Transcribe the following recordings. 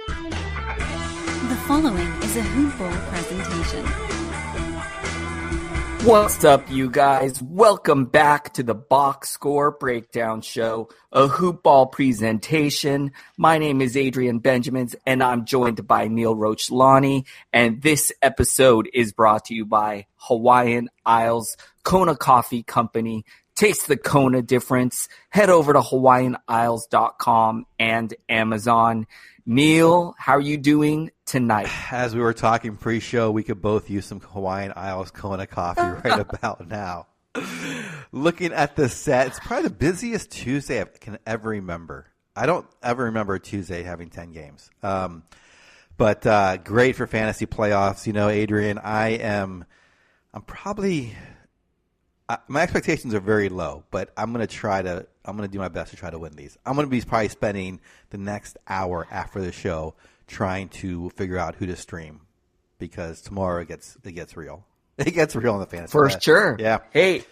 The following is a Hoop Ball presentation. What's up, you guys? Welcome back to the Box Score Breakdown Show, a Hoop Ball presentation. My name is Adrian Benjamins, and I'm joined by Neil Rochlani. And this episode is brought to you by Hawaiian Isles Kona Coffee Company. Taste the Kona difference. Head over to hawaiianisles.com and Amazon. Neil, how are you doing tonight? As we were talking pre-show, we could both use some Hawaiian Isles Kona coffee right about now. Looking at the set, it's probably the busiest Tuesday I can ever remember. I don't ever remember a Tuesday having 10 games. But great for fantasy playoffs. You know, Adrian, I'm probably my expectations are very low, but I'm going to do my best to try to win these. I'm going to be probably spending the next hour after the show trying to figure out who to stream, because tomorrow it gets real. It gets real in the fantasy. For sure. Yeah. Hey,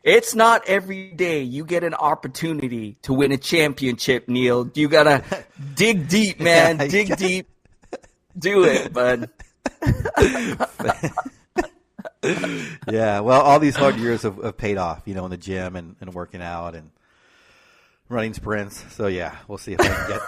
it's not every day you get an opportunity to win a championship, Neil. You got to dig deep, man. Dig deep. Do it, bud. Yeah, well, all these hard years have paid off, you know, in the gym and working out and running sprints. So, yeah, we'll see if I can get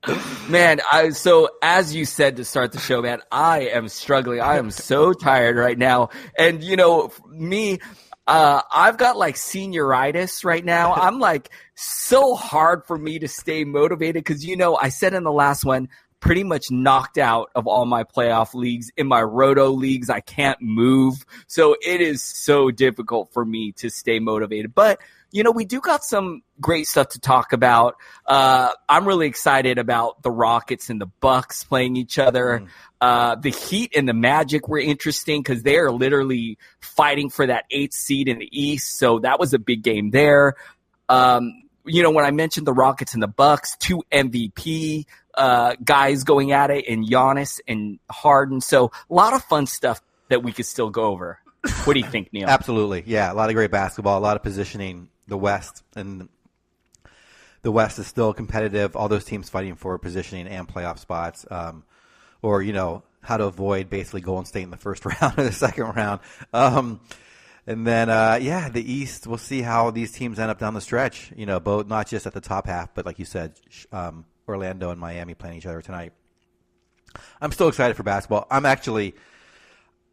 there. Man, so as you said to start the show, man, I am struggling. I am so tired right now. And, you know, me, I've got like senioritis right now. I'm like so hard for me to stay motivated because, you know, I said in the last one, pretty much knocked out of all my playoff leagues. In my roto leagues, I can't move. So it is so difficult for me to stay motivated. But, you know, we do got some great stuff to talk about. I'm really excited about the Rockets and the Bucks playing each other. The Heat and the Magic were interesting because they are literally fighting for that 8th seed in the East. So that was a big game there. You know, when I mentioned the Rockets and the Bucks, 2 MVP guys going at it, and Giannis and Harden. So a lot of fun stuff that we could still go over. What do you think, Neil? Absolutely. Yeah, a lot of great basketball, a lot of positioning. The West is still competitive. All those teams fighting for positioning and playoff spots, or, you know, how to avoid basically Golden State in the first round or the second round. And then, the East, we'll see how these teams end up down the stretch, you know, both not just at the top half, but like you said, Orlando and Miami playing each other tonight. I'm still excited for basketball. I'm actually,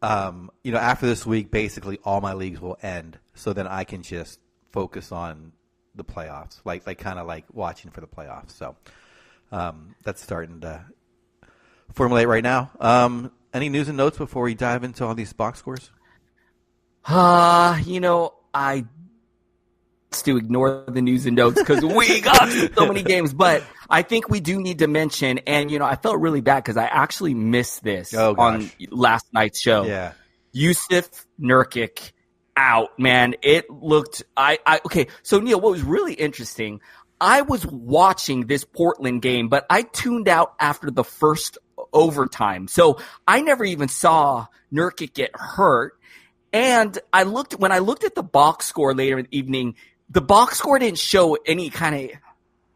you know, after this week, basically all my leagues will end. So then I can just focus on the playoffs, like kind of like watching for the playoffs. So that's starting to formulate right now. Any news and notes before we dive into all these box scores? You know, I to ignore the news and notes because we got so many games, but I think we do need to mention, and, you know, I felt really bad because I actually missed this on last night's show. Yeah. Jusuf Nurkic out, man. It looked, okay. So, Neil, what was really interesting, I was watching this Portland game, but I tuned out after the first overtime. So I never even saw Nurkic get hurt. And when I looked at the box score later in the evening, the box score didn't show any kind of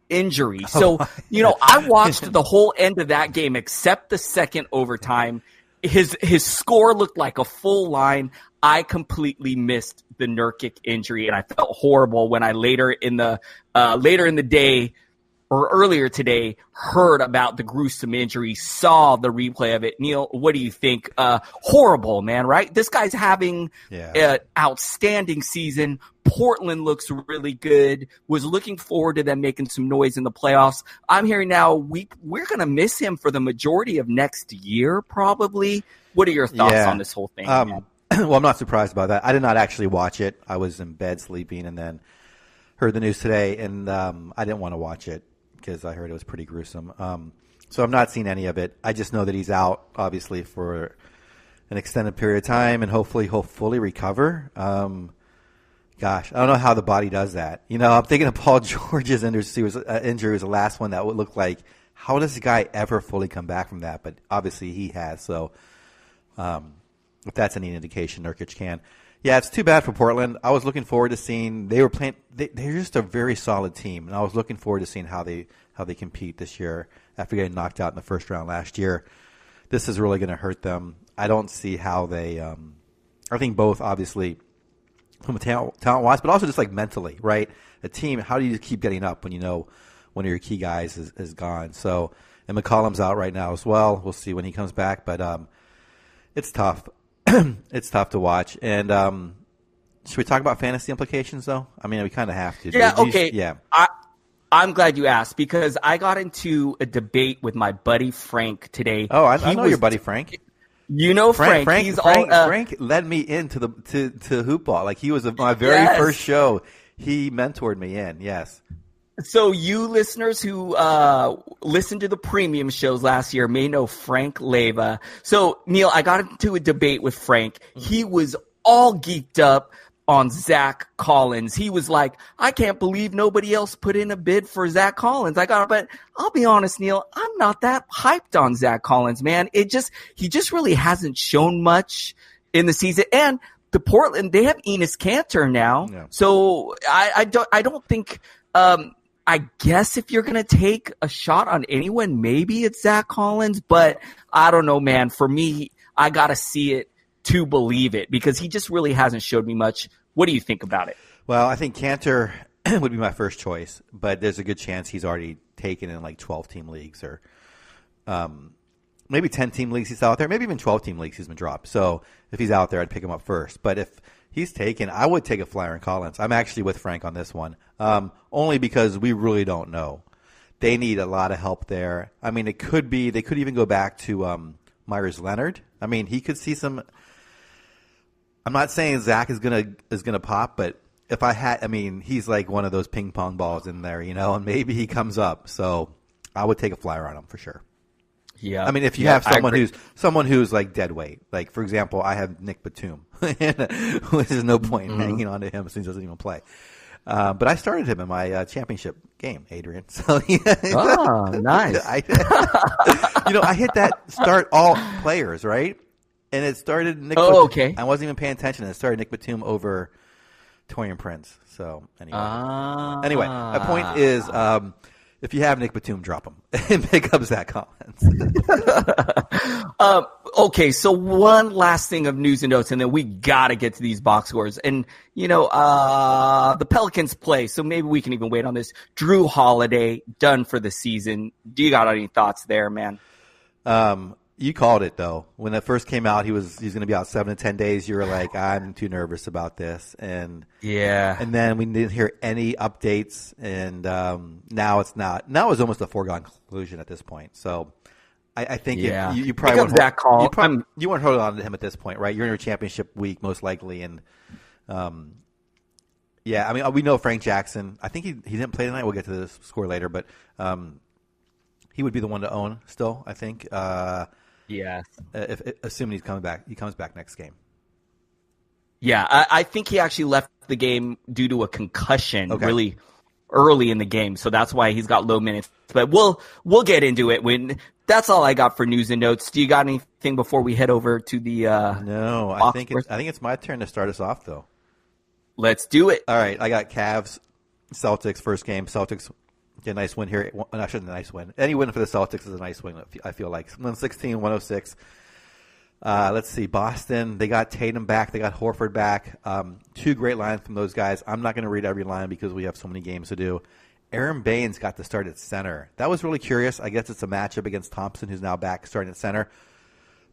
injury. So, you know, I watched the whole end of that game except the second overtime. His score looked like a full line. I completely missed the Nurkic injury, and I felt horrible when I later in the day or earlier today heard about the gruesome injury, saw the replay of it. Neil, what do you think? Horrible, man, right? This guy's having an outstanding season. Portland looks really good. Was looking forward to them making some noise in the playoffs. I'm hearing now we're going to miss him for the majority of next year, probably. What are your thoughts on this whole thing? Well, I'm not surprised about that. I did not actually watch it. I was in bed sleeping and then heard the news today, and I didn't want to watch it because I heard it was pretty gruesome. So I've not seen any of it. I just know that he's out, obviously, for an extended period of time, and hopefully he'll fully recover. Gosh, I don't know how the body does that. You know, I'm thinking of Paul George's injury was the last one that would look like, how does the guy ever fully come back from that? But obviously he has. So if that's any indication, Nurkic can. Yeah, it's too bad for Portland. I was looking forward to seeing they were playing. They're just a very solid team, and I was looking forward to seeing how they compete this year after getting knocked out in the first round last year. This is really going to hurt them. I don't see how they. I think both, obviously, from a talent-wise, but also just like mentally, right? A team. How do you keep getting up when you know one of your key guys is gone? So, and McCollum's out right now as well. We'll see when he comes back, but it's tough. It's tough to watch. And should we talk about fantasy implications, though? I mean, we kind of have to. Yeah, okay. Yeah. I'm glad you asked because I got into a debate with my buddy Frank today. Oh, I know your buddy Frank. You know Frank. Frank led me into to hoop ball. Like he was my very first show. He mentored me in. Yes. So you listeners who listened to the premium shows last year may know Frank Leva. So, Neil, I got into a debate with Frank. He was all geeked up on Zach Collins. He was like, I can't believe nobody else put in a bid for Zach Collins. But I'll be honest, Neil, I'm not that hyped on Zach Collins, man. He just really hasn't shown much in the season. And the Portland, they have Enes Kanter now. Yeah. So I don't think, I guess if you're going to take a shot on anyone, maybe it's Zach Collins, but I don't know, man. For me, I got to see it to believe it because he just really hasn't showed me much. What do you think about it? Well, I think Kanter would be my first choice, but there's a good chance he's already taken in like 12-team leagues or maybe 10-team leagues he's out there, maybe even 12-team leagues he's been dropped. So if he's out there, I'd pick him up first. But if he's taken, I would take a flyer on Collins. I'm actually with Frank on this one, only because we really don't know. They need a lot of help there. I mean, they could even go back to Myers Leonard. I mean, he could see some. I'm not saying Zach is gonna pop, but he's like one of those ping pong balls in there, and maybe he comes up. So I would take a flyer on him for sure. Yeah. I mean, if you have someone who's like dead weight, like for example, I have Nick Batum, which is no point in hanging on to him since he doesn't even play. But I started him in my championship game, Adrian. So nice. I hit that start all players, right? And it started Nick. Oh, okay. I wasn't even paying attention. It started Nick Batum over Torian Prince. So anyway, my point is, if you have Nick Batum, drop him and pick up Zach Collins. Okay, so one last thing of news and notes, and then we got to get to these box scores. And, the Pelicans play, so maybe we can even wait on this. Drew Holiday, done for the season. Do you got any thoughts there, man? You called it, though. When it first came out, he's going to be out 7 to 10 days. You were like, I'm too nervous about this. And yeah. And then we didn't hear any updates, and now it's not. Now it's almost a foregone conclusion at this point. So I think you probably you weren't holding on to him at this point, right? You're in your championship week, most likely. And, we know Frank Jackson. I think he didn't play tonight. We'll get to the score later. But he would be the one to own still, I think. Yes. Assuming he comes back next game. Yeah, I think he actually left the game due to a concussion really early in the game, so that's why he's got low minutes. But we'll get into it when. That's all I got for news and notes. Do you got anything before we head over to the? No, I think it's my turn to start us off though. Let's do it. All right, I got Cavs, Celtics first game. Celtics. Get a nice win here. Not sure, a nice win. Any win for the Celtics is a nice win, I feel like. 116-106. Let's see. Boston, they got Tatum back. They got Horford back. 2 great lines from those guys. I'm not going to read every line because we have so many games to do. Aaron Baines got to start at center. That was really curious. I guess it's a matchup against Thompson, who's now back starting at center.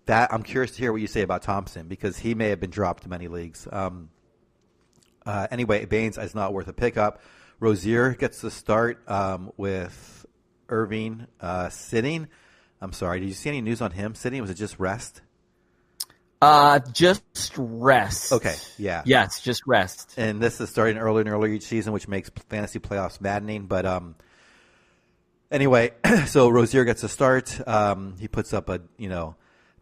I'm curious to hear what you say about Thompson because he may have been dropped in many leagues. Anyway, Baines is not worth a pickup. Rozier gets the start with Irving sitting. I'm sorry. Did you see any news on him sitting? Was it just rest? Just rest. Okay, yeah. Yes, just rest. And this is starting earlier and earlier each season, which makes fantasy playoffs maddening. But anyway, so Rozier gets a start. He puts up a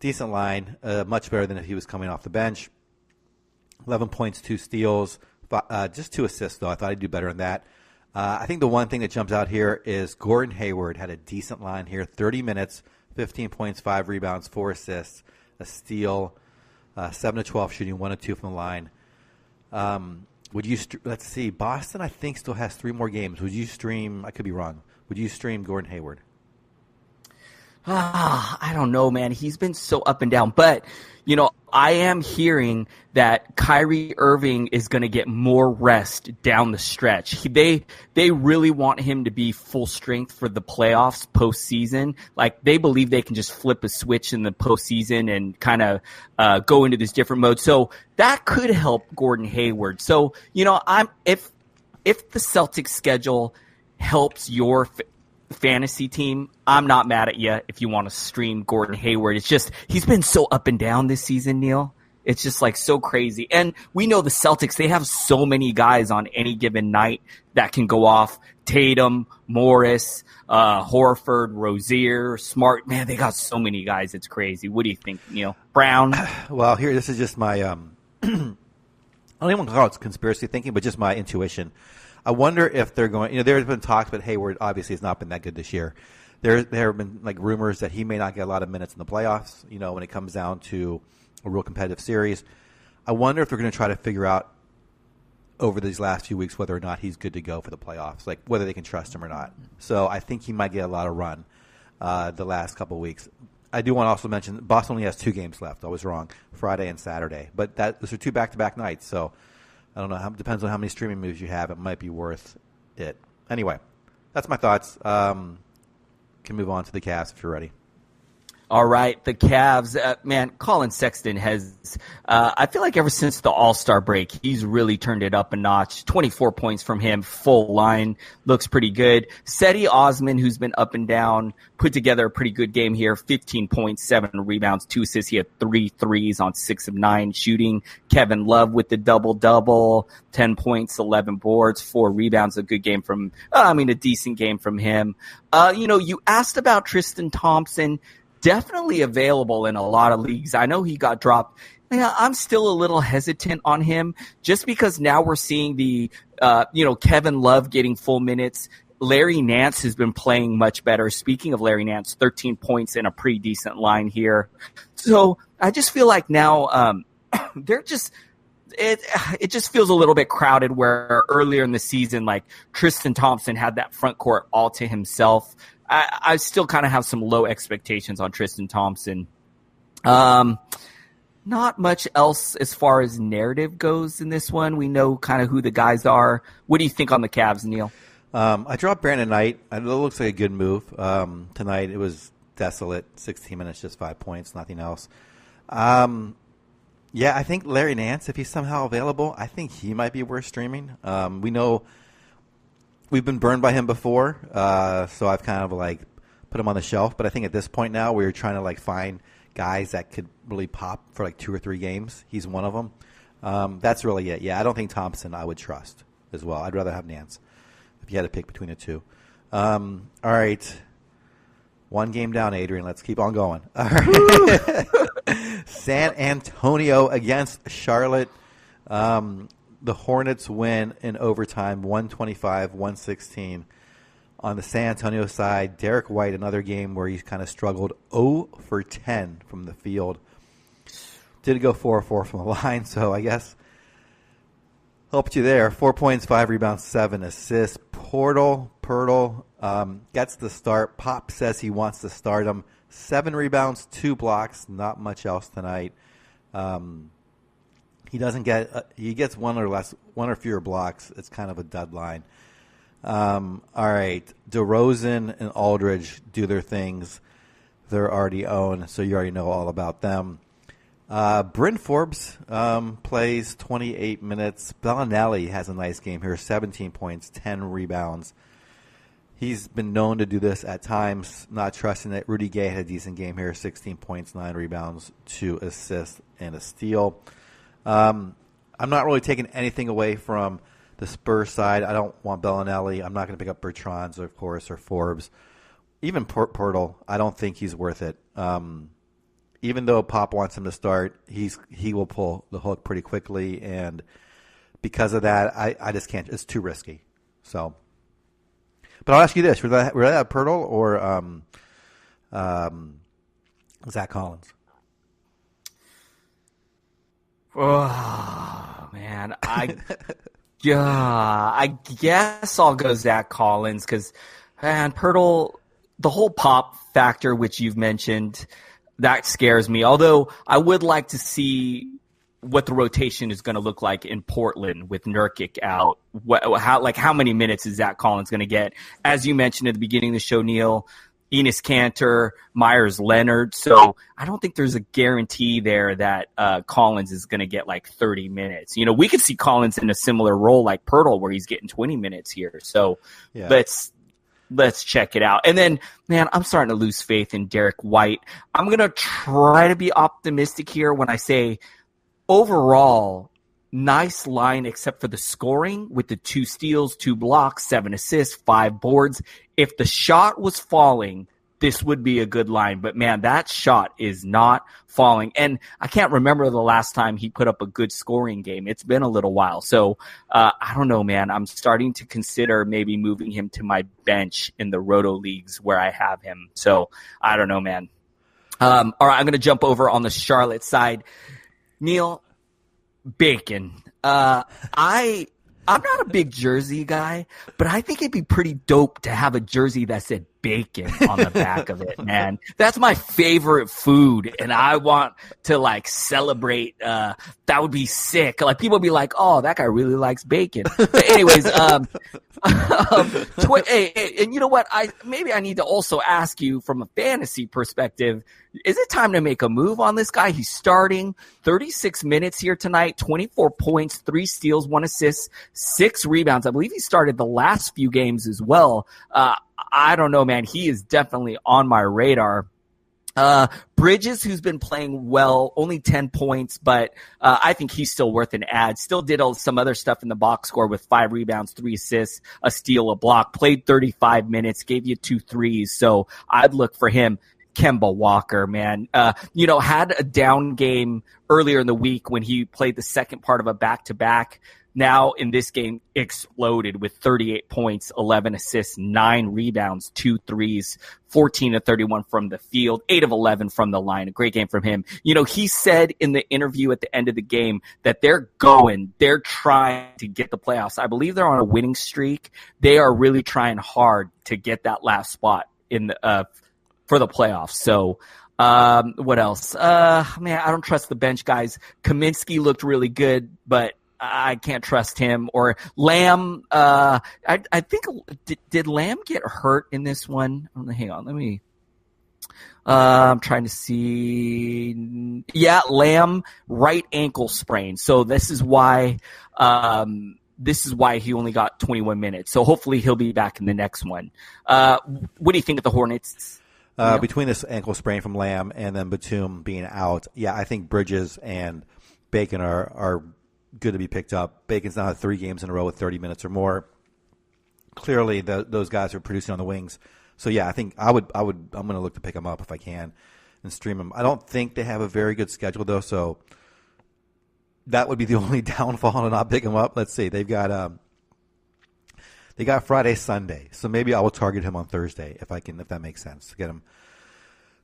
decent line, much better than if he was coming off the bench. 11 points, 2 steals. Just 2 assists, though. I thought he'd do better than that. I think the one thing that jumps out here is Gordon Hayward had a decent line here. 30 minutes, 15 points, 5 rebounds, 4 assists, a steal, 7 to 12 shooting, 1 to 2 from the line. Would you? Let's see. Boston, I think, still has 3 more games. Would you stream? I could be wrong. Would you stream Gordon Hayward? I don't know, man. He's been so up and down. But, I am hearing that Kyrie Irving is going to get more rest down the stretch. They really want him to be full strength for the playoffs postseason. Like, they believe they can just flip a switch in the postseason and kind of go into this different mode. So that could help Gordon Hayward. So, if the Celtics schedule helps your fantasy team, I'm not mad at you if you want to stream Gordon Hayward. It's just he's been so up and down this season, Neil. It's just like so crazy. And we know the Celtics, they have so many guys on any given night that can go off. Tatum, Morris, Horford, Rozier, Smart. Man, they got so many guys. It's crazy. What do you think, Neil? Brown? Well, this is just my I don't even want to call it conspiracy thinking, but just my intuition. I wonder if they're going. There's been talks, but Hayward obviously has not been that good this year. There have been like rumors that he may not get a lot of minutes in the playoffs. When it comes down to a real competitive series, I wonder if they're going to try to figure out over these last few weeks whether or not he's good to go for the playoffs, like whether they can trust him or not. So I think he might get a lot of run the last couple of weeks. I do want to also mention Boston only has 2 games left. I was wrong, Friday and Saturday, but those are 2 back-to-back nights. So. I don't know. Depends on how many streaming moves you have. It might be worth it. Anyway, that's my thoughts. Can move on to the Cavs if you're ready. All right, the Cavs, man, Colin Sexton has, I feel like ever since the All-Star break, he's really turned it up a notch. 24 points from him, full line, looks pretty good. Cedi Osman, who's been up and down, put together a pretty good game here, 15 points, 7 rebounds, 2 assists. He had 3 threes on 6 of 9 shooting. Kevin Love with the double-double, 10 points, 11 boards, 4 rebounds, a good game from, a decent game from him. You asked about Tristan Thompson. Definitely available in a lot of leagues. I know he got dropped. I'm still a little hesitant on him just because now we're seeing the, Kevin Love getting full minutes. Larry Nance has been playing much better. Speaking of Larry Nance, 13 points in a pretty decent line here. So I just feel like now they're just it just feels a little bit crowded where earlier in the season, like Tristan Thompson had that front court all to himself. I still kind of have some low expectations on Tristan Thompson. Not much else as far as narrative goes in this one. We know kind of who the guys are. What do you think on the Cavs, Neil? I dropped Brandon Knight. It looks like a good move. Tonight it was desolate, 16 minutes, just 5 points, nothing else. Yeah, I think Larry Nance, if he's somehow available, I think he might be worth streaming. We know we've been burned by him before, so I've kind of like put him on the shelf. But I think at this point now we're trying to like find guys that could really pop for like 2 or 3 games. He's one of them. That's really it. Yeah, I don't think Thompson I would trust as well. I'd rather have Nance if you had to pick between the 2. All right. 1 game down, Adrian. Let's keep on going. All right. San Antonio against Charlotte. The Hornets win in overtime, 125-116. On the San Antonio side, Derek White, another game where he's kind of struggled, 0 for 10 from the field. Did go 4-4 from the line, so I guess helped you there. 4 points, 5 rebounds, 7 assists. Pirtle gets the start. Pop says he wants to start him. 7 rebounds, 2 blocks, not much else tonight. He doesn't get. He gets 1 or fewer blocks. It's kind of a dud line. All right, DeRozan and Aldridge do their things. They're already owned, so you already know all about them. Bryn Forbes plays 28 minutes. Bellinelli has a nice game here, 17 points, 10 rebounds. He's been known to do this at times, not trusting it. Rudy Gay had a decent game here, 16 points, 9 rebounds, 2 assists, and a steal. I'm not really taking anything away from the Spurs side. I don't want Bellinelli. I'm not going to pick up Bertrand, of course, or Forbes. Even Pirtle, I don't think he's worth it. Even though Pop wants him to start, he will pull the hook pretty quickly, and because of that, I just can't. It's too risky. So, but I'll ask you this: would that have Pirtle or Zach Collins? Oh, man, yeah, I guess I'll go Zach Collins because, man, Pirtle, the whole pop factor, which you've mentioned, that scares me. Although I would like to see what the rotation is going to look like in Portland with Nurkic out. How many minutes is Zach Collins going to get? As you mentioned at the beginning of the show, Neil, Enes Kanter, Myers Leonard. So I don't think there's a guarantee there that Collins is going to get like 30 minutes. You know, we could see Collins in a similar role like Pirtle where he's getting 20 minutes here. So let's check it out. And then, man, I'm starting to lose faith in Derek White. I'm going to try to be optimistic here when I say overall, nice line except for the scoring with the 2 steals, 2 blocks, 7 assists, 5 boards. If the shot was falling, this would be a good line. But, man, that shot is not falling. And I can't remember the last time he put up a good scoring game. It's been a little while. So, I don't know, man. I'm starting to consider maybe moving him to my bench in the Roto leagues where I have him. So, I don't know, man. All right, I'm going to jump over on the Charlotte side. Neil, Bacon. I'm not a big jersey guy, but I think it'd be pretty dope to have a jersey that said bacon on the back of it, man. That's my favorite food, and I want to, like, celebrate. That would be sick. Like, people would be like, oh, that guy really likes bacon. But anyways, and you know what? Maybe I need to also ask you from a fantasy perspective, is it time to make a move on this guy? He's starting 36 minutes here tonight, 24 points, 3 steals, 1 assist, 6 rebounds. I believe he started the last few games as well. I don't know, man. He is definitely on my radar. Bridges, who's been playing well, only 10 points, but I think he's still worth an ad. Still did some other stuff in the box score with 5 rebounds, 3 assists, a steal, a block. Played 35 minutes, gave you 2 threes, so I'd look for him. Kemba Walker, man, had a down game earlier in the week when he played the second part of a back-to-back. Now in this game exploded with 38 points, 11 assists, 9 rebounds, 2 threes, 14 of 31 from the field, 8 of 11 from the line. A great game from him. You know, he said in the interview at the end of the game that they're trying to get the playoffs. I believe they're on a winning streak. They are really trying hard to get that last spot in the for the playoffs. So, what else? Man, I don't trust the bench guys. Kaminsky looked really good, but I can't trust him. Or Lamb, I think, did Lamb get hurt in this one? Hang on, let me, I'm trying to see. Yeah, Lamb, right ankle sprain. So this is why he only got 21 minutes. So hopefully he'll be back in the next one. What do you think of the Hornets? Between this ankle sprain from Lamb and then Batum being out, yeah, I think Bridges and Bacon are good to be picked up. Bacon's now had 3 games in a row with 30 minutes or more. Clearly, those guys are producing on the wings. So yeah, I think I'm going to look to pick them up if I can and stream them. I don't think they have a very good schedule though, so that would be the only downfall to not pick them up. Let's see, they got Friday, Sunday, so maybe I will target him on Thursday if that makes sense to get him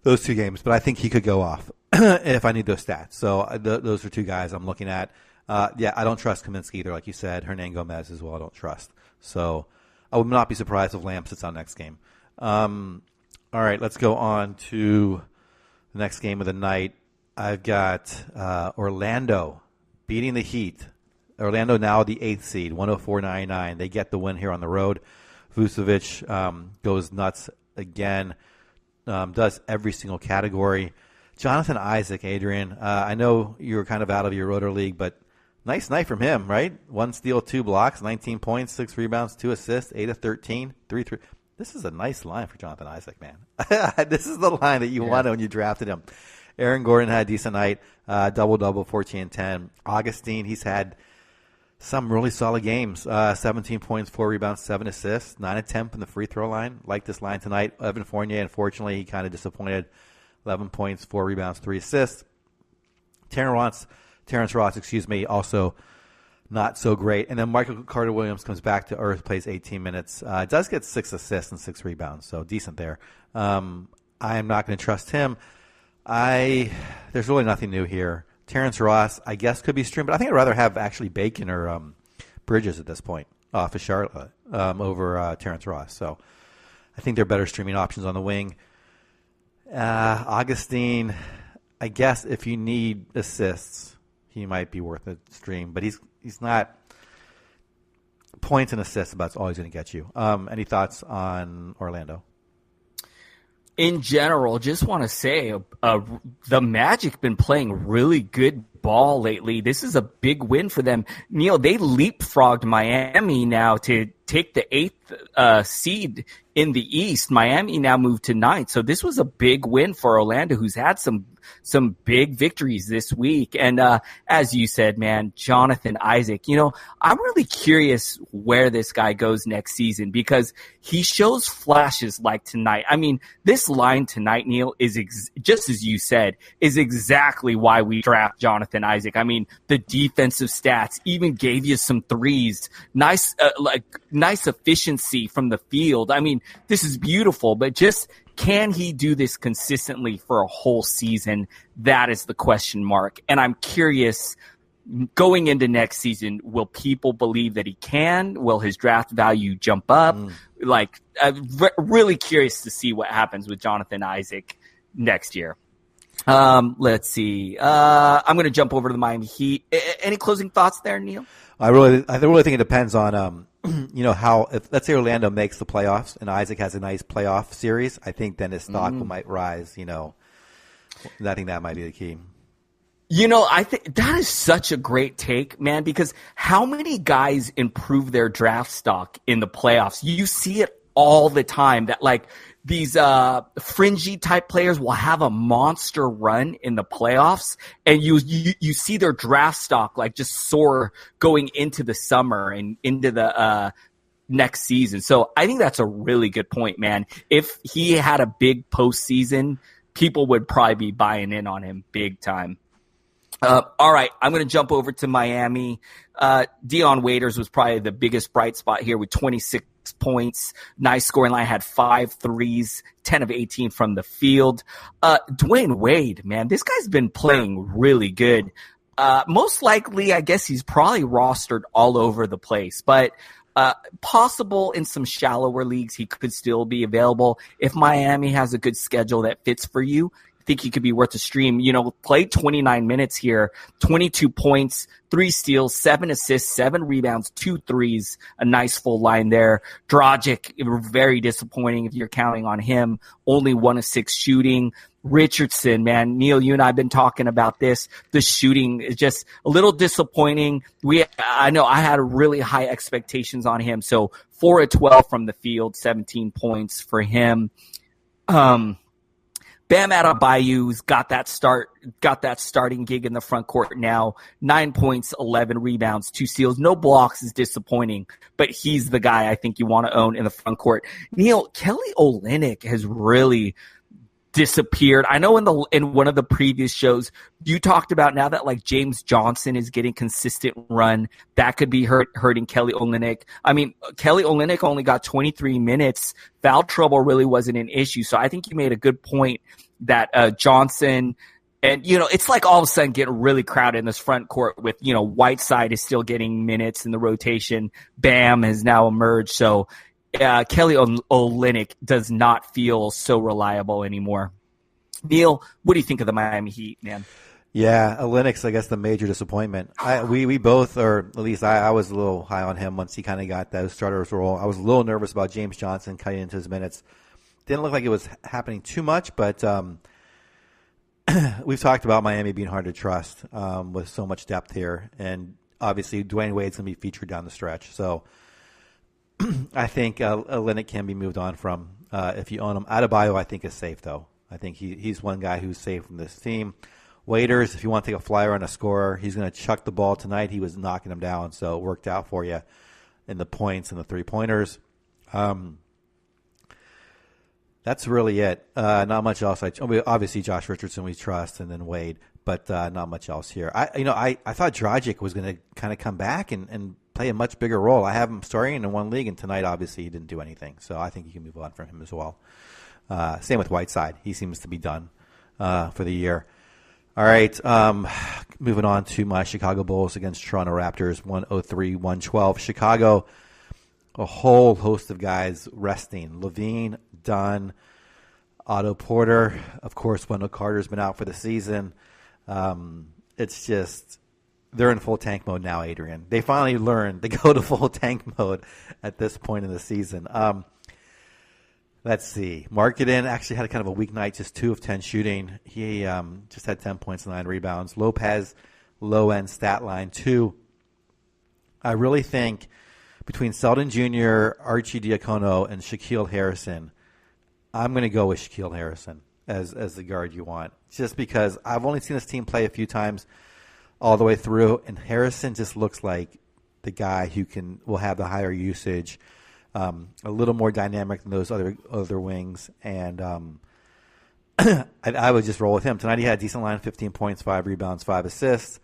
those 2 games. But I think he could go off if I need those stats. So those are 2 guys I'm looking at. Yeah, I don't trust Kaminsky either, like you said. Hernan Gomez as well, I don't trust. So I would not be surprised if Lamb sits out next game. All right, let's go on to the next game of the night. I've got Orlando beating the Heat. Orlando now the 8th seed, 104.99. They get the win here on the road. Vucevic goes nuts again, does every single category. Jonathan Isaac, Adrian, I know you were kind of out of your Rotor League, but nice night from him, right? 1 steal, 2 blocks, 19 points, 6 rebounds, 2 assists, 8 of 13, 3. This is a nice line for Jonathan Isaac, man. This is the line that you wanted when you drafted him. Aaron Gordon had a decent night, double-double, 14 and 10. Augustine, he's had some really solid games. 17 points, 4 rebounds, 7 assists, 9 of 10 from the free throw line. Like this line tonight. Evan Fournier, unfortunately, he kind of disappointed. 11 points, 4 rebounds, 3 assists. Terrence Ross, also not so great. And then Michael Carter-Williams comes back to earth, plays 18 minutes. Does get 6 assists and 6 rebounds, so decent there. I am not going to trust him. There's really nothing new here. Terrence Ross, I guess, could be streamed, but I think I'd rather have actually Bacon or Bridges at this point off of Charlotte over Terrence Ross. So I think they're better streaming options on the wing. Augustine, I guess if you need assists, he might be worth a stream, but he's not points and assists. About all he's going to get you. Any thoughts on Orlando? In general, just want to say the Magic been playing really good ball lately. This is a big win for them. Neil, they leapfrogged Miami now to take the 8th seed in the East. Miami now moved to 9th. So this was a big win for Orlando, who's had some big victories this week. And as you said, man, Jonathan Isaac, I'm really curious where this guy goes next season because he shows flashes like tonight. I mean, this line tonight, Neil, is just as you said, is exactly why we draft Jonathan Isaac. I mean, the defensive stats even gave you some threes, nice efficiency from the field. I mean, this is beautiful, but just can he do this consistently for a whole season? That is the question mark. And I'm curious, going into next season, will people believe that he can? Will his draft value jump up? I'm really curious to see what happens with Jonathan Isaac next year. Let's see. I'm going to jump over to the Miami Heat. Any closing thoughts there, Neil? I really think it depends on how, if let's say Orlando makes the playoffs and Isaac has a nice playoff series, I think then his stock might rise. I think that might be the key. I think that is such a great take, man, because how many guys improve their draft stock in the playoffs? You see it all the time that these fringy type players will have a monster run in the playoffs, and you see their draft stock just soar going into the summer and into the next season. So I think that's a really good point, man. If he had a big postseason, people would probably be buying in on him big time. All right, I'm going to jump over to Miami. Dion Waiters was probably the biggest bright spot here with 26 points. Nice scoring line, had 5 threes, 10 of 18 from the field. Dwayne Wade, man, this guy's been playing really good. Most likely, I guess he's probably rostered all over the place, but possible in some shallower leagues he could still be available. If Miami has a good schedule that fits for you, I think he could be worth a stream. Played 29 minutes here, 22 points, 3 steals, 7 assists, 7 rebounds, 2 threes, a nice full line there. Dragic, very disappointing if you're counting on him, only 1 of 6 shooting. Richardson, man, Neil, you and I have been talking about this. The shooting is just a little disappointing. I know I had really high expectations on him. So 4 of 12 from the field, 17 points for him. Bam Adebayo's got that starting gig in the front court now. 9 points, 11 rebounds, 2 steals. No blocks is disappointing, but he's the guy I think you want to own in the front court. Neil, Kelly Olynyk has really disappeared. I know in one of the previous shows you talked about now that James Johnson is getting consistent run, that could be hurting Kelly Olynyk. I mean, Kelly Olynyk only got 23 minutes. Foul trouble really wasn't an issue. So I think you made a good point that Johnson and it's all of a sudden getting really crowded in this front court with Whiteside is still getting minutes in the rotation. Bam has now emerged. So Kelly Olynyk does not feel so reliable anymore. Neil, what do you think of the Miami Heat, man? Yeah, Olynyk's, I guess, the major disappointment. We both, or at least I was a little high on him once he kind of got that starter's role. I was a little nervous about James Johnson cutting into his minutes. Didn't look like it was happening too much, but we've talked about Miami being hard to trust with so much depth here. And obviously Dwayne Wade's going to be featured down the stretch. So I think Olynyk can be moved on from if you own him. Adebayo, I think, is safe, though. I think he's one guy who's safe from this team. Waiters, if you want to take a flyer on a scorer, he's going to chuck the ball tonight. He was knocking them down, so it worked out for you in the points and the three-pointers. That's really it. Not much else. Obviously, Josh Richardson we trust, and then Wade, but not much else here. I thought Dragic was going to kind of come back and play a much bigger role. I have him starting in one league, and tonight, obviously, he didn't do anything. So I think you can move on from him as well. Same with Whiteside. He seems to be done for the year. All right, moving on to my Chicago Bulls against Toronto Raptors, 103-112. Chicago, a whole host of guys resting. Levine, Dunn, Otto Porter. Of course, Wendell Carter's been out for the season. It's just they're in full tank mode now, Adrian. They finally learned to go to full tank mode at this point in the season. Let's see. Marketing actually had kind of a weak night, just 2 of 10 shooting. He just had 10 points and 9 rebounds. Lopez, low-end stat line, 2. I really think between Selden Jr., Archie Diacono, and Shaquille Harrison, I'm going to go with Shaquille Harrison as the guard you want, just because I've only seen this team play a few times all the way through, and Harrison just looks like the guy who will have the higher usage, a little more dynamic than those other wings, and I would just roll with him. Tonight he had a decent line, 15 points, 5 rebounds, 5 assists,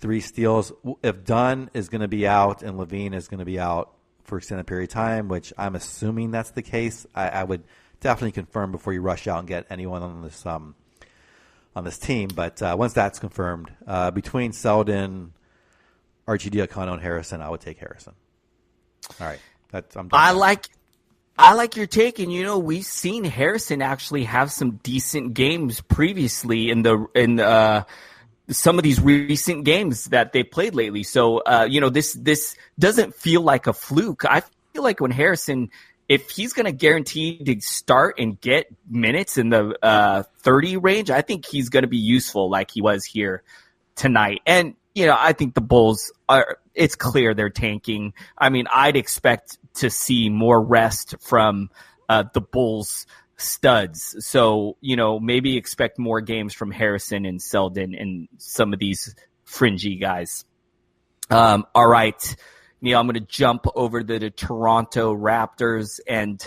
3 steals. If Dunn is going to be out and Levine is going to be out for extended period of time, which I'm assuming that's the case, I would definitely confirm before you rush out and get anyone on this team. But once that's confirmed, between Selden, Archie Diacono, and Harrison, I would take Harrison. All right. I like your take, and we've seen Harrison actually have some decent games previously in some of these recent games that they played lately. So this doesn't feel like a fluke. I feel like when Harrison, if he's going to guarantee to start and get minutes in the 30 range, I think he's going to be useful like he was here tonight. And I think the Bulls it's clear they're tanking. I mean, I'd expect to see more rest from the Bulls studs. So, maybe expect more games from Harrison and Selden and some of these fringy guys. All right, Neil, I'm going to jump over to the Toronto Raptors, and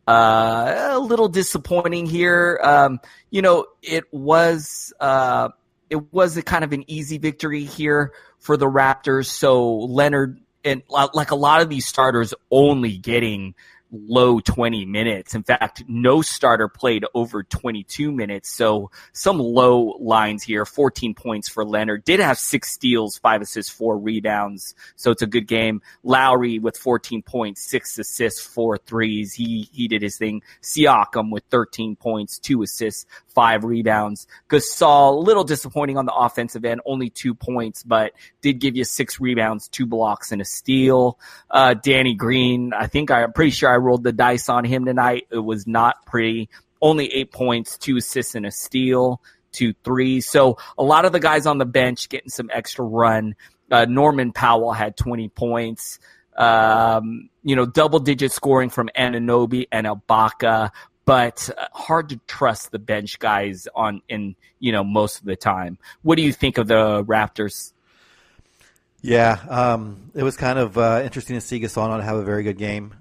a little disappointing here. It was a kind of an easy victory here for the Raptors. So Leonard, and like a lot of these starters, only getting low 20 minutes. In fact, no starter played over 22 minutes. So some low lines here. 14 points for Leonard. Did have 6 steals, 5 assists, 4 rebounds. So it's a good game. Lowry with 14 points, 6 assists, 4 threes. He did his thing. Siakam with 13 points, 2 assists, 5 rebounds. Gasol, a little disappointing on the offensive end, only 2 points, but did give you 6 rebounds, 2 blocks, and a steal. Danny Green, I'm pretty sure I rolled the dice on him tonight. It was not pretty. Only 8 points, 2 assists, and a steal, 2 threes. So a lot of the guys on the bench getting some extra run. Norman Powell had 20 points. Double-digit scoring from Anunoby and Ibaka, but hard to trust the bench guys most of the time. What do you think of the Raptors? Yeah, it was kind of interesting to see Gasol not have a very good game.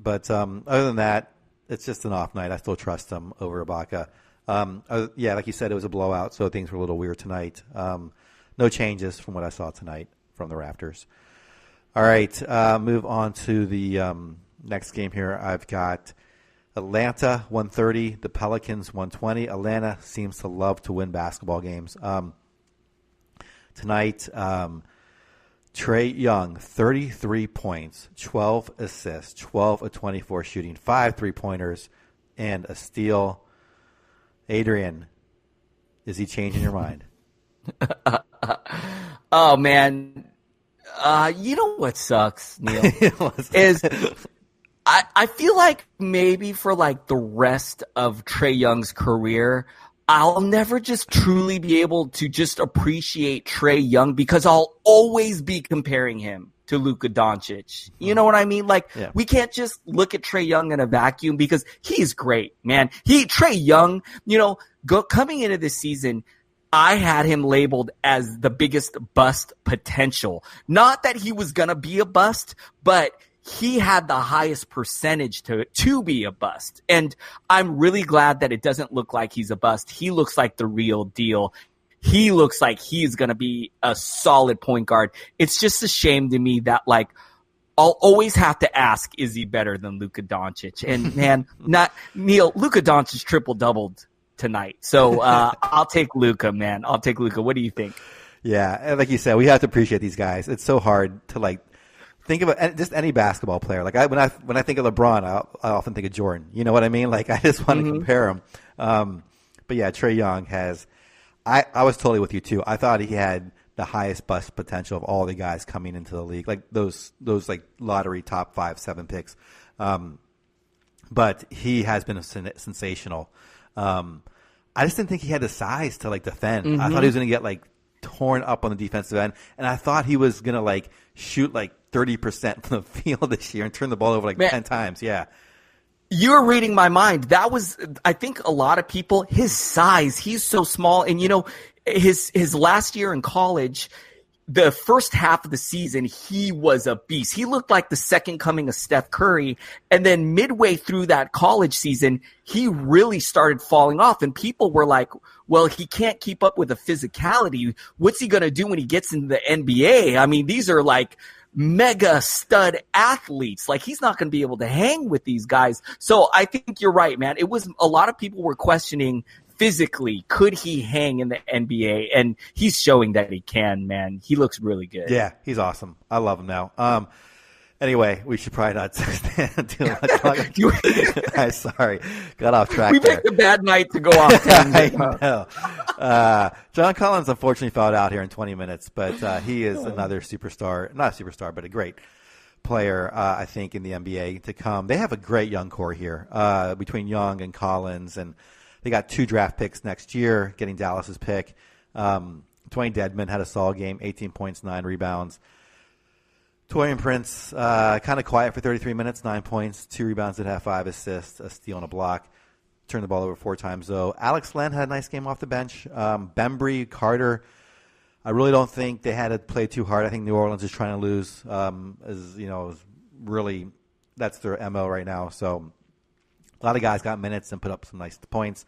But other than that, it's just an off night. I still trust him over Ibaka. Like you said, it was a blowout, so things were a little weird tonight. No changes from what I saw tonight from the Raptors. All right, move on to the next game here. I've got Atlanta 130, the Pelicans 120. Atlanta seems to love to win basketball games. Tonight, Trae Young, 33 points, 12 assists, 12 of 24 shooting, 5 3-pointers, and a steal. Adrian, is he changing your mind? Oh, man. You know what sucks, Neil? is I feel like maybe for like the rest of Trae Young's career, I'll never just truly be able to just appreciate Trae Young because I'll always be comparing him to Luka Doncic. You know what I mean? We can't just look at Trae Young in a vacuum because he's great, man. Trae Young, coming into this season, I had him labeled as the biggest bust potential. Not that he was going to be a bust, but he had the highest percentage to be a bust. And I'm really glad that it doesn't look like he's a bust. He looks like the real deal. He looks like he's going to be a solid point guard. It's just a shame to me that I'll always have to ask, is he better than Luka Doncic? And man, Luka Doncic triple-doubled tonight. So I'll take Luka, man. I'll take Luka. What do you think? Yeah, and like you said, we have to appreciate these guys. It's so hard to like think of just any basketball player. Like when I think of LeBron, I often think of Jordan. You know what I mean? Like I just want to compare them. But yeah, Trae Young has. I was totally with you too. I thought he had the highest bust potential of all the guys coming into the league, like those like lottery top 5-7 picks. But he has been sensational. I just didn't think he had the size to like defend. I thought he was going to get like torn up on the defensive end, and I thought he was going to like shoot like 30% from the field this year and turn the ball over like 10 times. Yeah. You're reading my mind. That was, I think, a lot of people, his size, he's so small. And, his last year in college, the first half of the season, he was a beast. He looked like the second coming of Steph Curry. And then midway through that college season, he really started falling off. And people were like, well, he can't keep up with the physicality. What's he going to do when he gets into the NBA? I mean, these are like mega stud athletes. Like, he's not going to be able to hang with these guys. So I think you're right, man. It was a lot of people were questioning physically, could he hang in the NBA? And he's showing that he can, man. He looks really good. Yeah, he's awesome. I love him now. Anyway, we should probably not stand too much. I'm sorry. Got off track. We picked a bad night to go off. I know. John Collins unfortunately fouled out here in 20 minutes, but he is another superstar. Not a superstar, but a great player, I think, in the NBA to come. They have a great young core here between Young and Collins, and they got 2 draft picks next year, getting Dallas's pick. Dwayne Dedmon had a solid game, 18 points, 9 rebounds. Torian Prince, kind of quiet for 33 minutes, 9 points, 2 rebounds at half, 5 assists, a steal and a block. Turned the ball over 4 times, though. Alex Len had a nice game off the bench. Bembry, Carter, I really don't think they had to play too hard. I think New Orleans is trying to lose, really that's their MO right now. So a lot of guys got minutes and put up some nice points.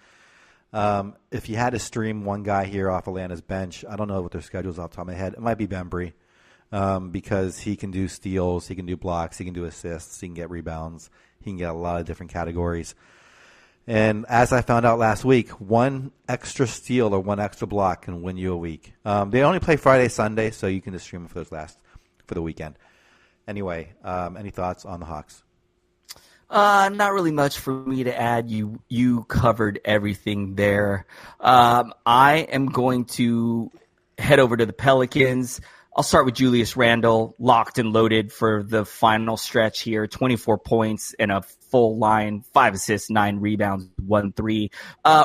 If you had to stream one guy here off Atlanta's bench, I don't know what their schedule is off the top of my head. It might be Bembry. Because he can do steals, he can do blocks, he can do assists, he can get rebounds, he can get a lot of different categories. And as I found out last week, one extra steal or one extra block can win you a week. They only play Friday, Sunday, so you can just stream for the weekend. Anyway, any thoughts on the Hawks? Not really much for me to add. You covered everything there. I am going to head over to the Pelicans. I'll start with Julius Randle, locked and loaded for the final stretch here. 24 points and a full line, 5 assists, 9 rebounds, 1 3.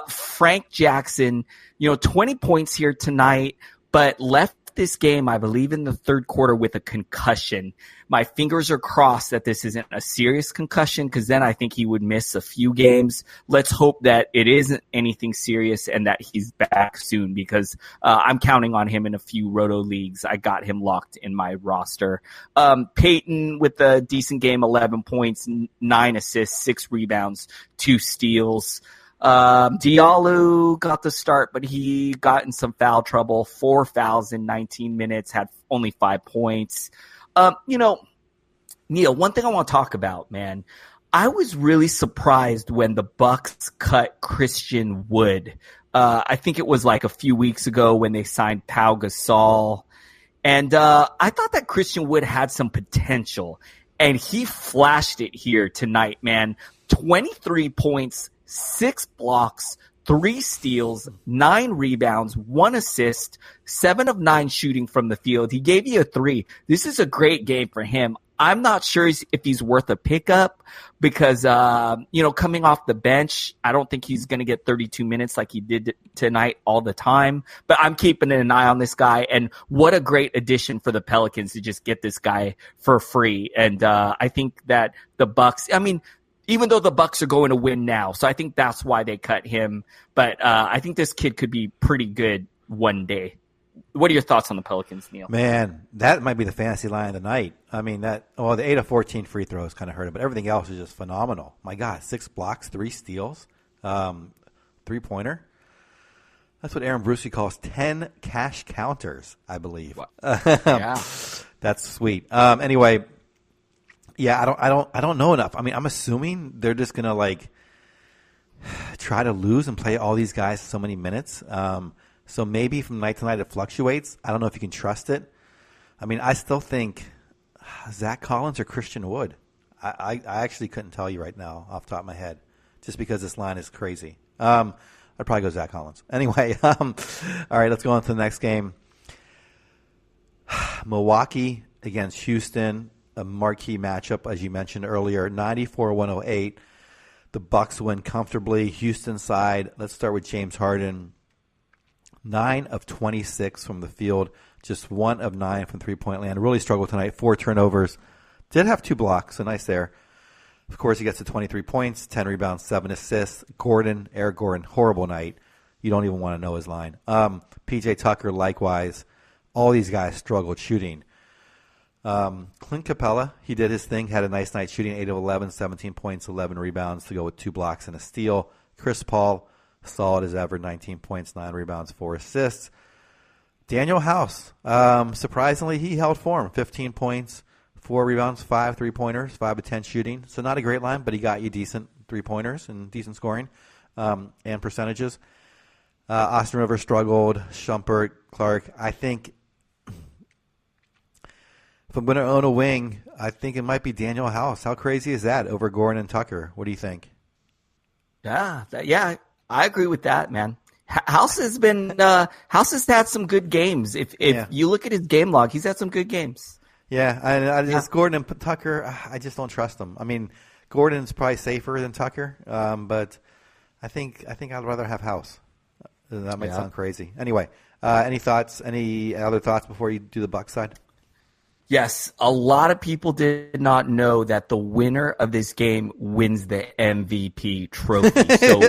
Frank Jackson, 20 points here tonight, but left this game, I believe, in the third quarter with a concussion. My fingers are crossed that this isn't a serious concussion, because then I think he would miss a few games. Let's hope that it isn't anything serious and that he's back soon, because I'm counting on him in a few roto leagues. I got him locked in my roster. Peyton with a decent game, 11 points, 9 assists, 6 rebounds, 2 steals. Diallo got the start, but he got in some foul trouble. 4 fouls in 19 minutes, had only 5 points. Neil, one thing I want to talk about, man. I was really surprised when the Bucks cut Christian Wood. I think it was like a few weeks ago when they signed Pau Gasol. And I thought that Christian Wood had some potential, and he flashed it here tonight, man. 23 points, 6 blocks, 3 steals, 9 rebounds, 1 assist, 7 of 9 shooting from the field. He gave you a 3. This is a great game for him. I'm not sure if he's worth a pickup because, coming off the bench, I don't think he's going to get 32 minutes like he did tonight all the time. But I'm keeping an eye on this guy. And what a great addition for the Pelicans to just get this guy for free. And I think that the Bucks, even though the Bucks are going to win now, so I think that's why they cut him. But I think this kid could be pretty good one day. What are your thoughts on the Pelicans, Neil? Man, that might be the fantasy line of the night. The 8 of 14 free throws kind of hurt him, but everything else is just phenomenal. My God, 6 blocks, 3 steals, 3-pointer. That's what Aaron Brucey calls 10 cash counters, I believe. Yeah, that's sweet. Anyway. Yeah, I don't know enough. I'm assuming they're just gonna try to lose and play all these guys so many minutes. So maybe from night to night it fluctuates. I don't know if you can trust it. I mean, I still think Zach Collins or Christian Wood. I actually couldn't tell you right now off the top of my head, just because this line is crazy. I'd probably go Zach Collins. Anyway, all right, let's go on to the next game. Milwaukee against Houston, a marquee matchup, as you mentioned earlier, 94-108. The Bucks win comfortably. Houston side, let's start with James Harden. 9 of 26 from the field, just 1 of 9 from three-point land. Really struggled tonight. 4 turnovers. Did have 2 blocks, so nice there. Of course, he gets to 23 points, 10 rebounds, 7 assists. Eric Gordon, horrible night. You don't even want to know his line. PJ Tucker, likewise. All these guys struggled shooting. Clint Capella, he did his thing, had a nice night shooting, 8 of 11, 17 points, 11 rebounds to go with 2 blocks and a steal. Chris Paul, solid as ever, 19 points, 9 rebounds, 4 assists. Daniel House, surprisingly, he held form, 15 points, 4 rebounds, 5 3-pointers, 5 of 10 shooting. So not a great line, but he got you decent 3-pointers and decent scoring and percentages. Austin Rivers struggled, Shumpert, Clark. I think if I'm going to own a wing, I think it might be Daniel House. How crazy is that over Gordon and Tucker? What do you think? Yeah, I agree with that, man. House has had some good games. If you look at his game log, he's had some good games. Yeah, I just Gordon and Tucker, I just don't trust them. I mean, Gordon's probably safer than Tucker, but I think I'd rather have House. That might sound crazy. Anyway, any thoughts? Any other thoughts before you do the Bucks side? Yes, a lot of people did not know that the winner of this game wins the MVP trophy. So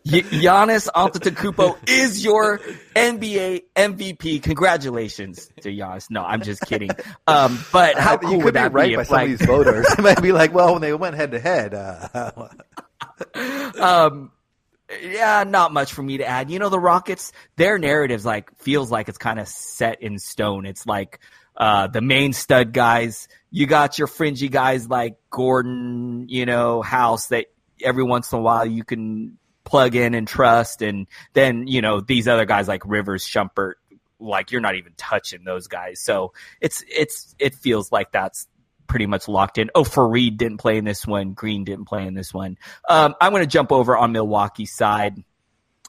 Giannis Antetokounmpo is your NBA MVP. Congratulations to Giannis. No, I'm just kidding. But how cool would that be? By some of these voters, it might be like, well, when they went head to head. Yeah, not much for me to add. You know, the Rockets, their narratives feels like it's kind of set in stone. It's like the main stud guys. You got your fringy guys like Gordon, House that every once in a while you can plug in and trust. And then, these other guys like Rivers, Shumpert, you're not even touching those guys. So it feels like that's pretty much locked in. Oh, Fareed didn't play in this one. Green didn't play in this one. I'm going to jump over on Milwaukee's side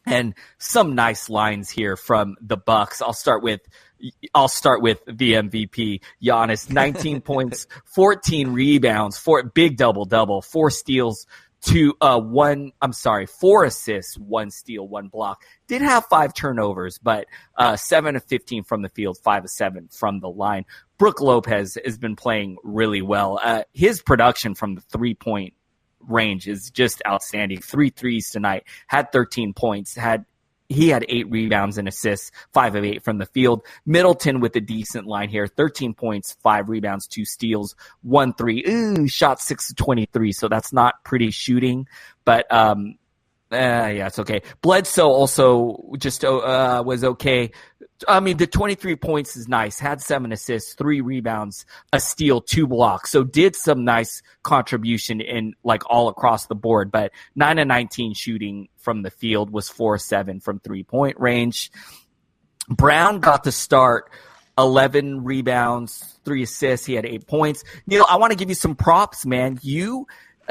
and some nice lines here from the Bucks. I'll start with the MVP, Giannis. 19 points, 14 rebounds, 4 big double-double, 4 steals, 4 assists, 1 steal, 1 block. Did have 5 turnovers, but 7 of 15 from the field, 5 of 7 from the line. Brook Lopez has been playing really well. His production from the 3-point range is just outstanding. 3 threes tonight, had 13 points, he had 8 rebounds and assists, 5 of 8 from the field. Middleton with a decent line here, 13 points, 5 rebounds, 2 steals, 1 3. Shot 6 of 23, so that's not pretty shooting, but it's okay. Bledsoe also just was okay. I mean, the 23 points is nice. Had 7 assists, 3 rebounds, a steal, 2 blocks. So did some nice contribution in all across the board. But 9 of 19 shooting from the field, was 4 of 7 from 3-point range. Brown got the start, 11 rebounds, 3 assists. He had 8 points. Neil, I want to give you some props, man. You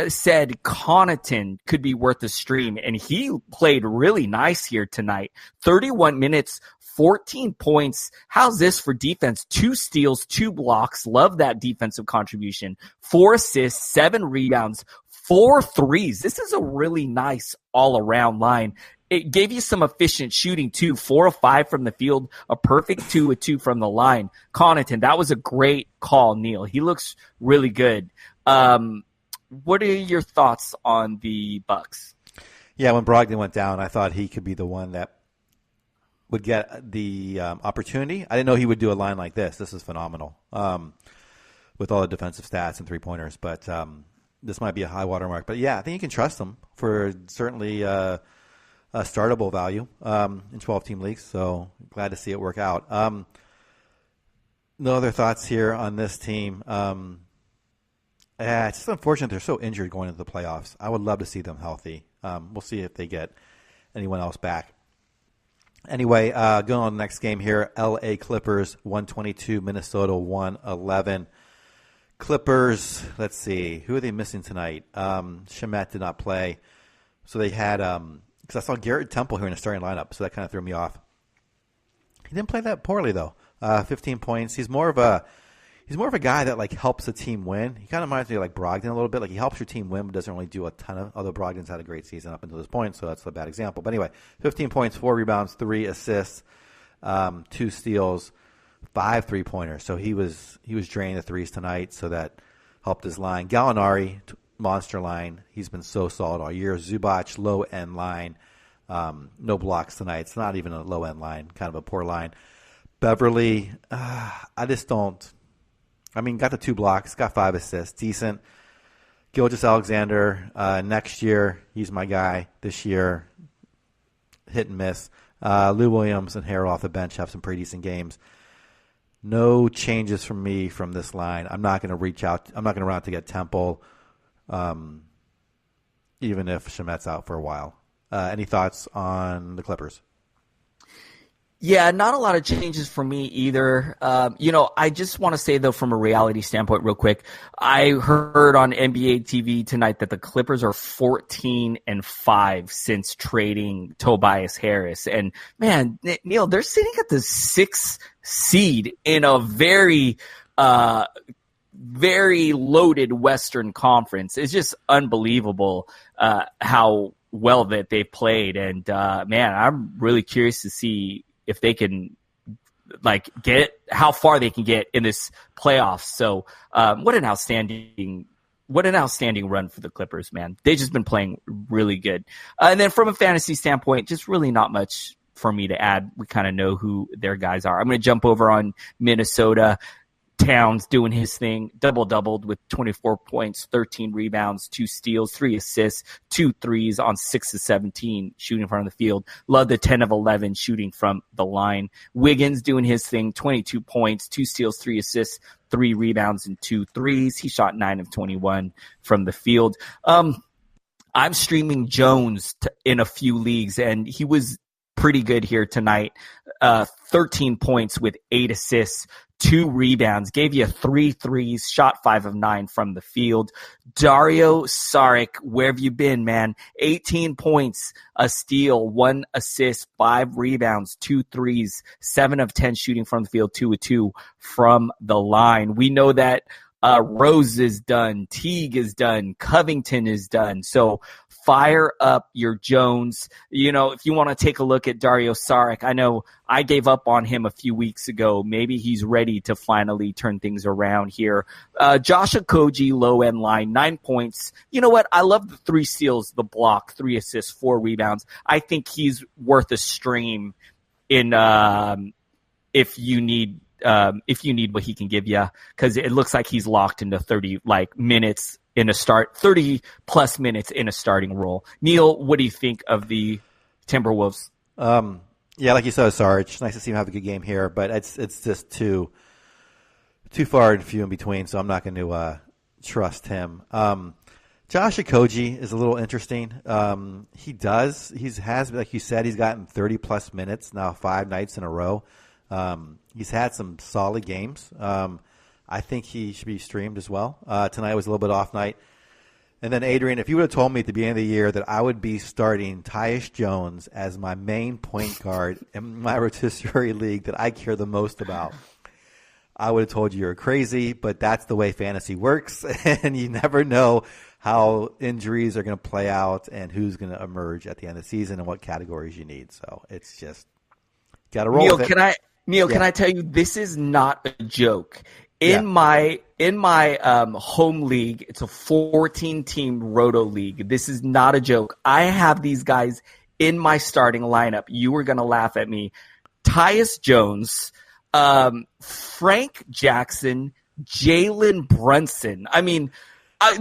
said Connaughton could be worth a stream, and he played really nice here tonight. 31 minutes, 14 points. How's this for defense? 2 steals, 2 blocks. Love that defensive contribution. 4 assists, 7 rebounds, 4 threes. This is a really nice all-around line. It gave you some efficient shooting, too. 4 of 5 from the field, a perfect 2 of 2 from the line. Connaughton, that was a great call, Neil. He looks really good. What are your thoughts on the Bucks? Yeah, when Brogdon went down, I thought he could be the one that would get the opportunity. I didn't know he would do a line like this. This is phenomenal with all the defensive stats and 3-pointers. But this might be a high water mark. But, yeah, I think you can trust him for certainly a startable value in 12-team leagues. So glad to see it work out. No other thoughts here on this team. Yeah, it's just unfortunate they're so injured going into the playoffs. I would love to see them healthy. We'll see if they get anyone else back. Anyway, going on to the next game here, L.A. Clippers 122, Minnesota 111. Clippers, let's see, who are they missing tonight? Shamet did not play. So they had, because I saw Garrett Temple here in the starting lineup, so that kind of threw me off. He didn't play that poorly, though. 15 points. He's more of a guy that like helps the team win. He kind of reminds me of like Brogdon a little bit. Like he helps your team win, but doesn't really do a ton of. Although Brogdon's had a great season up until this point, so that's a bad example. But anyway, 15 points, 4 rebounds, 3 assists, 2 steals, 5 3-pointers. So he was draining the threes tonight, so that helped his line. Gallinari, monster line. He's been so solid all year. Zubac, low end line. No blocks tonight. It's not even a low end line. Kind of a poor line. Beverly, I just don't. I mean, got the 2 blocks, got 5 assists, decent. Gilgeous-Alexander, next year, he's my guy. This year, hit and miss. Lou Williams and Harrell off the bench have some pretty decent games. No changes from me from this line. I'm not going to reach out. I'm not going to run out to get Temple, even if Shamet's out for a while. Any thoughts on the Clippers? Yeah, not a lot of changes for me either. I just want to say, though, from a reality standpoint real quick, I heard on NBA TV tonight that the Clippers are 14-5 since trading Tobias Harris. And, man, Neil, they're sitting at the 6th seed in a very very loaded Western Conference. It's just unbelievable how well that they've played. And, man, I'm really curious to see if they can get how far they can get in this playoffs. So what an outstanding run for the Clippers, man. They've just been playing really good. And then from a fantasy standpoint, just really not much for me to add. We kind of know who their guys are. I'm going to jump over on Minnesota. Towns doing his thing, doubled with 24 points, 13 rebounds, 2 steals, 3 assists, 2 threes on 6 of 17 shooting from the field. Love the 10 of 11 shooting from the line. Wiggins doing his thing, 22 points, 2 steals, 3 assists, 3 rebounds, and 2 threes. He shot 9 of 21 from the field. I'm streaming Jones in a few leagues, and he was pretty good here tonight. 13 points with 8 assists, 2 rebounds, gave you 3 threes, shot 5 of 9 from the field. Dario Saric, where have you been, man? 18 points, a steal, 1 assist, 5 rebounds, 2 threes, 7 of 10 shooting from the field, 2 of 2 from the line. We know that Rose is done, Teague is done, Covington is done. So fire up your Jones. If you want to take a look at Dario Saric, I know I gave up on him a few weeks ago. Maybe he's ready to finally turn things around here. Josh Okogie, low end line, 9 points. You know what? I love the 3 steals, the block, 3 assists, 4 rebounds. I think he's worth a stream in if you need what he can give you, because it looks like he's locked into 30 minutes in a 30 plus minutes in a starting role. Neil, what do you think of the Timberwolves? Yeah, like you said, Sarge, nice to see him have a good game here, but it's just too far and few in between, so I'm not going to trust him. Josh Okogie is a little interesting. He has, like you said, he's gotten 30 plus minutes now 5 nights in a row. He's had some solid games. I think he should be streamed as well. Tonight was a little bit off night. And then, Adrian, if you would have told me at the beginning of the year that I would be starting Tyus Jones as my main point guard in my rotisserie league that I care the most about, I would have told you you're crazy, but that's the way fantasy works, and you never know how injuries are going to play out and who's going to emerge at the end of the season and what categories you need. So it's just got to roll with it. Can I tell you, this is not a joke. In my home league, it's a 14-team roto league. This is not a joke. I have these guys in my starting lineup. You were going to laugh at me. Tyus Jones, Frank Jackson, Jalen Brunson. I mean,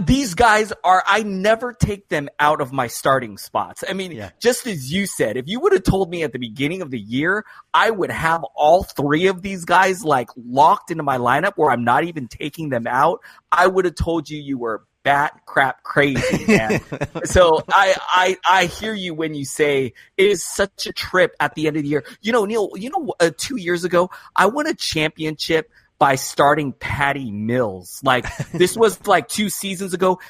these guys I never take them out of my starting spots. I mean, just as you said, if you would have told me at the beginning of the year, I would have all three of these guys like locked into my lineup where I'm not even taking them out, I would have told you were bat crap crazy, man. So I hear you when you say it is such a trip at the end of the year. Neil, 2 years ago, I won a championship by starting Patty Mills. Like, this was like 2 seasons ago.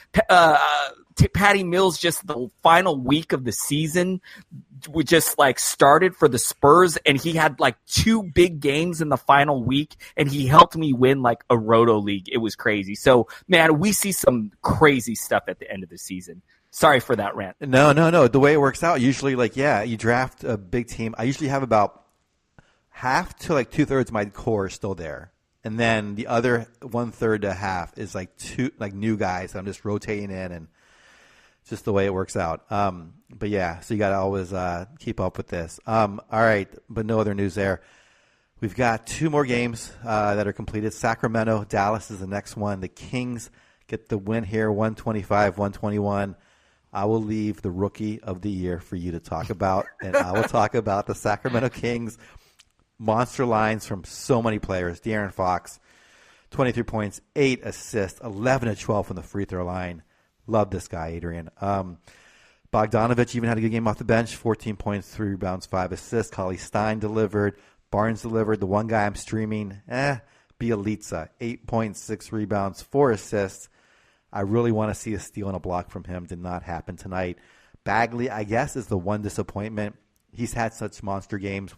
Patty Mills, just the final week of the season, we just like started for the Spurs, and he had like 2 big games in the final week, and he helped me win like a roto league. It was crazy. So, man, we see some crazy stuff at the end of the season. Sorry for that rant. No. The way it works out, usually, you draft a big team. I usually have about half to like 2/3 of my core still there. And then the other 1/3 to half is like new guys that I'm just rotating in, and just the way it works out. But yeah, so you got to always keep up with this. All right, but no other news there. We've got 2 more games that are completed. Sacramento, Dallas is the next one. The Kings get the win here, 125-121. I will leave the rookie of the year for you to talk about, and I will talk about the Sacramento Kings. Monster lines from so many players. De'Aaron Fox, 23 points, 8 assists, 11 of 12 from the free throw line. Love this guy, Adrian. Bogdanovich even had a good game off the bench, 14 points, 3 rebounds, 5 assists. Cauley Stein delivered. Barnes delivered. The one guy I'm streaming, Bielitsa, 8 points, 6 rebounds, 4 assists. I really want to see a steal and a block from him. Did not happen tonight. Bagley, I guess, is the one disappointment. He's had such monster games.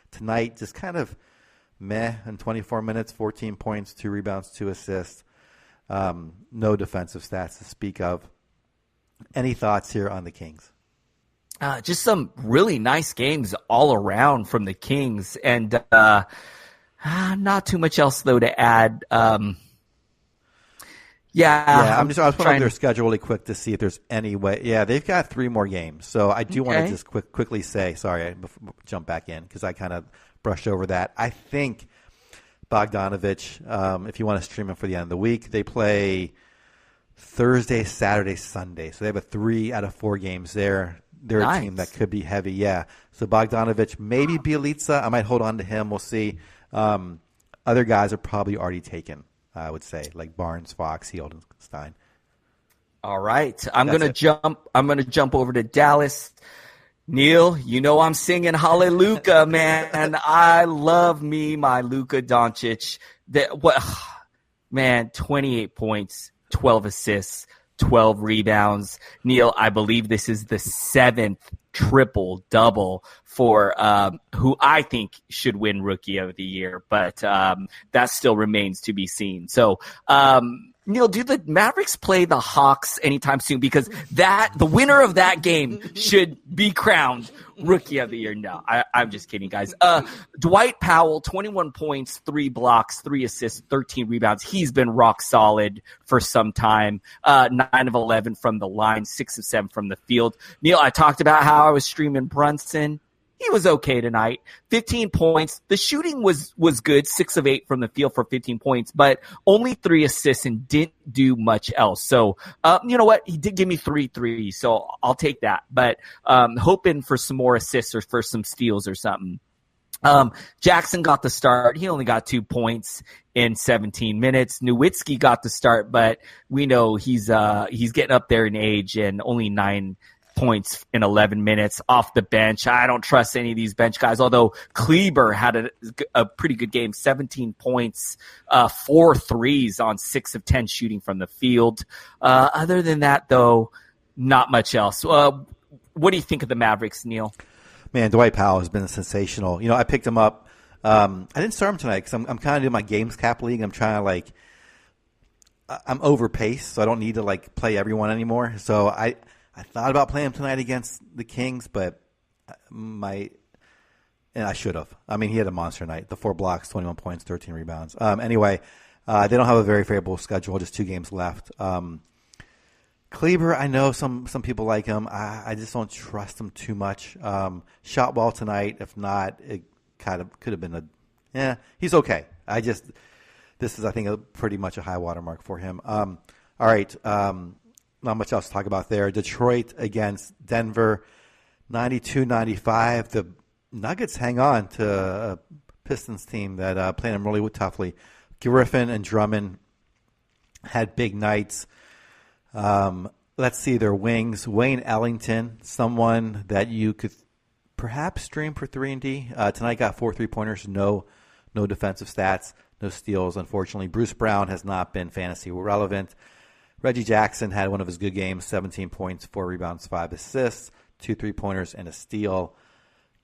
Tonight, just kind of meh in 24 minutes, 14 points, 2 rebounds, 2 assists. No defensive stats to speak of. Any thoughts here on the Kings? Just some really nice games all around from the Kings, and not too much else though to add. I was putting up their schedule really quick to see if there's any way. Yeah, they've got 3 more games, so I do want to just quickly say, sorry, jump back in because I kind of brushed over that. I think Bogdanovich, if you want to stream him for the end of the week, they play Thursday, Saturday, Sunday, so they have a 3 out of 4 games there. They're a team that could be heavy, yeah. So Bogdanovich, maybe Bielitsa. I might hold on to him. We'll see. Other guys are probably already taken, I would say, like Barnes, Fox, Hield, and Stein. All right. I'm gonna jump over to Dallas. Neil, I'm singing Hallelujah, man. I love me my Luka Doncic. 28 points, 12 assists, 12 rebounds. Neil, I believe this is the 7th triple-double for who I think should win Rookie of the Year, but that still remains to be seen. So, Neil, do the Mavericks play the Hawks anytime soon? Because the winner of that game should be crowned Rookie of the Year. No, I'm just kidding, guys. Dwight Powell, 21 points, 3 blocks, 3 assists, 13 rebounds. He's been rock solid for some time. 9 of 11 from the line, 6 of 7 from the field. Neil, I talked about how I was streaming Brunson. He was okay tonight. 15 points. The shooting was good, 6 of 8 from the field for 15 points, but only 3 assists and didn't do much else. So, you know what? He did give me 3 threes, so I'll take that. But hoping for some more assists or for some steals or something. Jackson got the start. He only got 2 points in 17 minutes. Nowitzki got the start, but we know he's getting up there in age and only 9 points in 11 minutes off the bench. I don't trust any of these bench guys, although Kleber had a pretty good game, 17 points, 4 threes on 6 of 10 shooting from the field. Other than that, though, not much else. What do you think of the Mavericks, Neil? Man, Dwight Powell has been sensational. I picked him up. I didn't start him tonight because I'm kind of doing my games cap league. I'm trying to I'm overpaced, so I don't need to play everyone anymore. So I thought about playing him tonight against the Kings, but I should have. I mean, he had a monster night. The 4 blocks, 21 points, 13 rebounds. Anyway, they don't have a very favorable schedule, just 2 games left. Kleber, I know some people like him. I just don't trust him too much. Shot well tonight. If not, it kind of could have been he's okay. This is, I think, pretty much a high water mark for him. All All right. Not much else to talk about there. Detroit against Denver, 92-95. The Nuggets hang on to a Pistons team that played them really toughly. Griffin and Drummond had big nights. Let's see their wings. Wayne Ellington, someone that you could perhaps stream for 3-and-D. Tonight got 4 3-pointers, no defensive stats, no steals, unfortunately. Bruce Brown has not been fantasy relevant. Reggie Jackson had one of his good games, 17 points, 4 rebounds, 5 assists, 2 3-pointers, and a steal.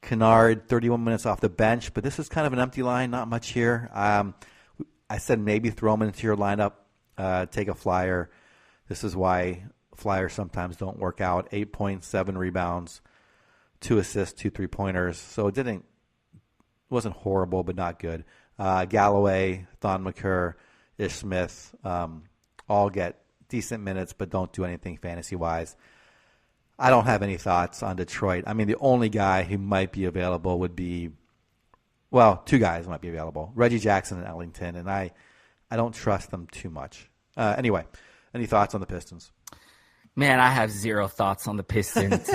Kennard, 31 minutes off the bench, but this is kind of an empty line, not much here. I said maybe throw him into your lineup, take a flyer. This is why flyers sometimes don't work out. 8 points, 7 rebounds, 2 assists, 2 3-pointers. So it wasn't horrible, but not good. Galloway, Thon McCurr, Ish Smith, all get decent minutes, but don't do anything fantasy-wise. I don't have any thoughts on Detroit. I mean, the only guy who might be available would be, well, 2 guys might be available, Reggie Jackson and Ellington, and I don't trust them too much. Anyway, any thoughts on the Pistons? Man, I have 0 thoughts on the Pistons.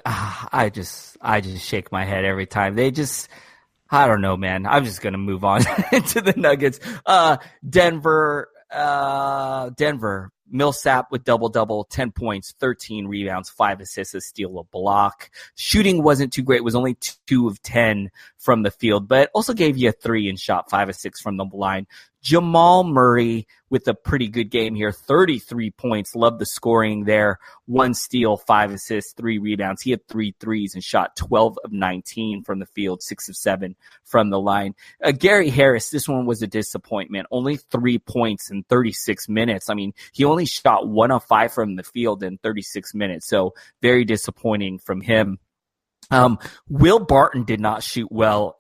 I just shake my head every time. I don't know, man. I'm just going to move on to the Nuggets. Denver, Millsap with double-double, 10 points, 13 rebounds, 5 assists, a steal, a block. Shooting wasn't too great. It was only 2 of 10 from the field, but also gave you a 3 and shot 5 of 6 from the line. Jamal Murray with a pretty good game here, 33 points. Love the scoring there. 1 steal, 5 assists, 3 rebounds. He had 3 threes and shot 12 of 19 from the field, 6 of 7 from the line. Gary Harris, this one was a disappointment. Only 3 points in 36 minutes. I mean, he only shot 1 of 5 from the field in 36 minutes. So very disappointing from him. Will Barton did not shoot well.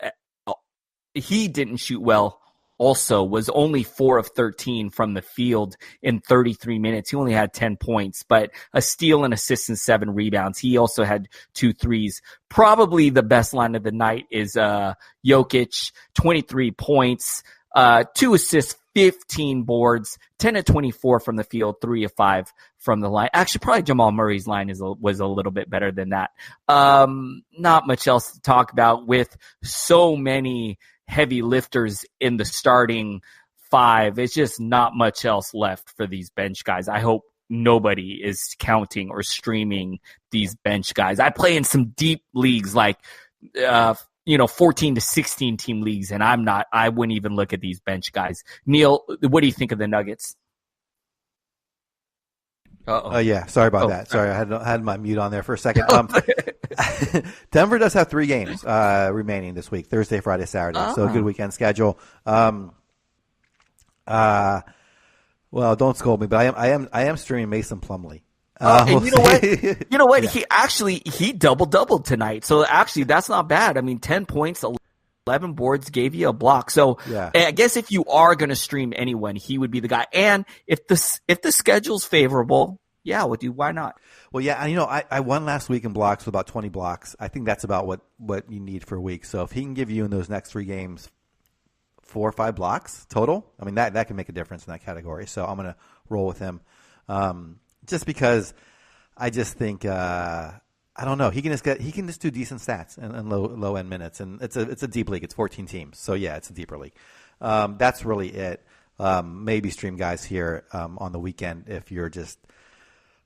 He didn't shoot well. Also was only 4 of 13 from the field in 33 minutes. He only had 10 points, but a steal, an assist, and 7 rebounds. He also had 2 threes. Probably the best line of the night is Jokic, 23 points, 2 assists, 15 boards, 10 of 24 from the field, 3 of 5 from the line. Actually, probably Jamal Murray's line was a little bit better than that. Not much else to talk about with so many heavy lifters in the starting 5. It's just not much else left for these bench guys. I hope nobody is counting or streaming these bench guys. I play in some deep leagues like 14 to 16 team leagues, and I wouldn't even look at these bench guys. Neil, what do you think of the Nuggets? Yeah, sorry about that. Sorry, I had my mute on there for a second. Denver does have 3 games remaining this week: Thursday, Friday, Saturday. So a good weekend schedule. Well, don't scold me, but I am streaming Mason Plumlee. And you know what? You know what? Yeah. He doubled tonight. So actually, that's not bad. I mean, 10 points, 11 boards, gave you a block. So yeah. I guess if you are going to stream anyone, he would be the guy. And if the schedule's favorable, yeah, why not? Well, yeah, and I won last week in blocks with about 20 blocks. I think that's about what you need for a week. So if he can give you in those next 3 games 4 or 5 blocks total, I mean that can make a difference in that category. So I'm going to roll with him, just because I just think I don't know. He can just do decent stats and low end minutes, and it's a deep league. It's 14 teams, so yeah, it's a deeper league. That's really it. Maybe stream guys here on the weekend if you're just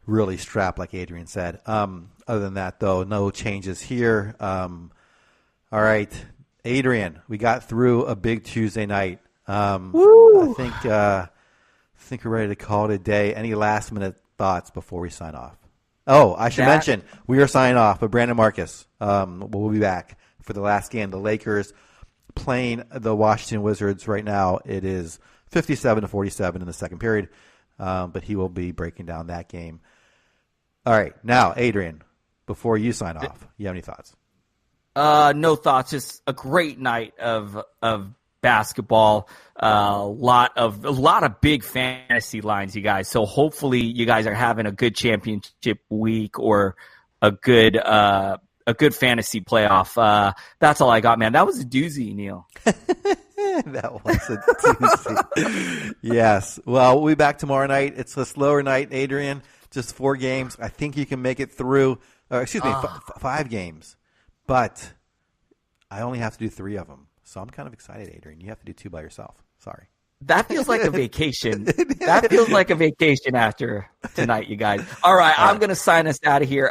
really strapped, like Adrian said. Other than that, though, no changes here. All right, Adrian, we got through a big Tuesday night. Woo! I think we're ready to call it a day. Any last minute thoughts before we sign off? Oh, I should mention, we are signing off, but Brandon Marcus will be back for the last game. The Lakers playing the Washington Wizards right now. It is 57-47 in the second period, but he will be breaking down that game. All right, now, Adrian, before you sign off, you have any thoughts? No thoughts. Just a great night of basketball. A lot of big fantasy lines, you guys. So hopefully you guys are having a good championship week or a good fantasy playoff. That's all I got, man. That was a doozy, Neil. That was a doozy. Yes. Well, we'll be back tomorrow night. It's a slower night, Adrian. Just 4 games. I think you can make it through. Excuse me, 5 games. But I only have to do 3 of them. So I'm kind of excited, Adrian. You have to do 2 by yourself. Sorry. That feels like a vacation. That feels like a vacation after tonight, you guys. All right, I'm going to sign us out of here.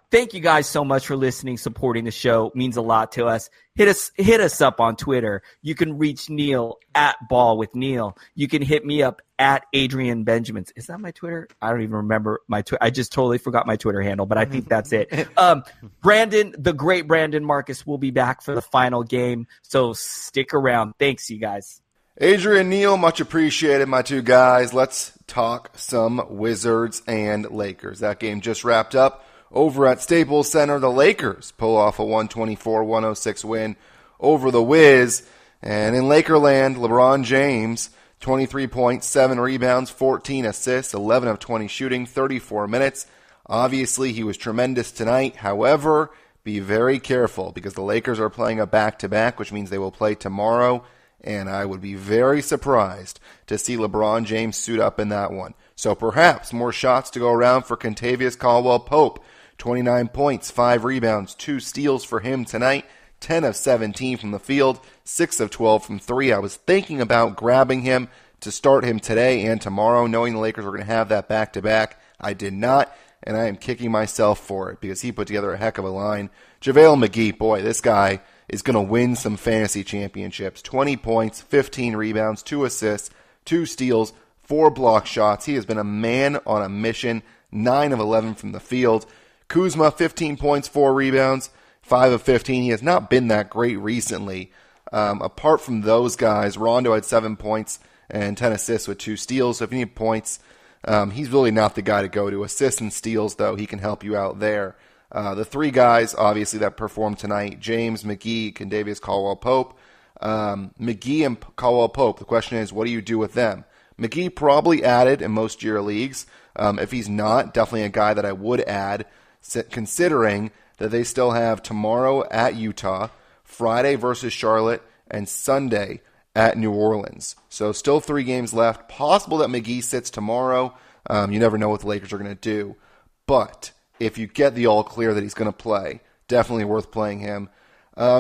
Thank you guys so much for listening, supporting the show. It means a lot to us. Hit us up on Twitter. You can reach Neil at Ball with Neil. You can hit me up at Adrian Benjamins. Is that my Twitter? I don't even remember my Twitter. I just totally forgot my Twitter handle, but I think that's it. Brandon, the great Brandon Marcus, will be back for the final game, so stick around. Thanks, you guys. Adrian, Neil, much appreciated, my 2 guys. Let's talk some Wizards and Lakers. That game just wrapped up over at Staples Center. The Lakers pull off a 124-106 win over the Wiz. And in Lakerland, LeBron James, 23 points, 7 rebounds, 14 assists, 11 of 20 shooting, 34 minutes. Obviously, he was tremendous tonight. However, be very careful because the Lakers are playing a back-to-back, which means they will play tomorrow. And I would be very surprised to see LeBron James suit up in that one. So perhaps more shots to go around for Kentavious Caldwell-Pope. 29 points, 5 rebounds, 2 steals for him tonight. 10 of 17 from the field, 6 of 12 from 3. I was thinking about grabbing him to start him today and tomorrow, knowing the Lakers were going to have that back-to-back. I did not, and I am kicking myself for it because he put together a heck of a line. JaVale McGee, boy, this guy is going to win some fantasy championships. 20 points, 15 rebounds, 2 assists, 2 steals, 4 block shots. He has been a man on a mission, 9 of 11 from the field. Kuzma, 15 points, 4 rebounds, 5 of 15. He has not been that great recently. Apart from those guys, Rondo had 7 points and 10 assists with 2 steals. So if you need points, he's really not the guy to go to. Assists and steals, though, he can help you out there. The 3 guys, obviously, that performed tonight, James, McGee, Kentavious Caldwell-Pope. McGee and Caldwell-Pope, the question is, what do you do with them? McGee probably added in most of your leagues. If he's not, definitely a guy that I would add, considering that they still have tomorrow at Utah, Friday versus Charlotte, and Sunday at New Orleans. So still 3 games left. Possible that McGee sits tomorrow. You never know what the Lakers are going to do. But if you get the all clear that he's going to play, definitely worth playing him.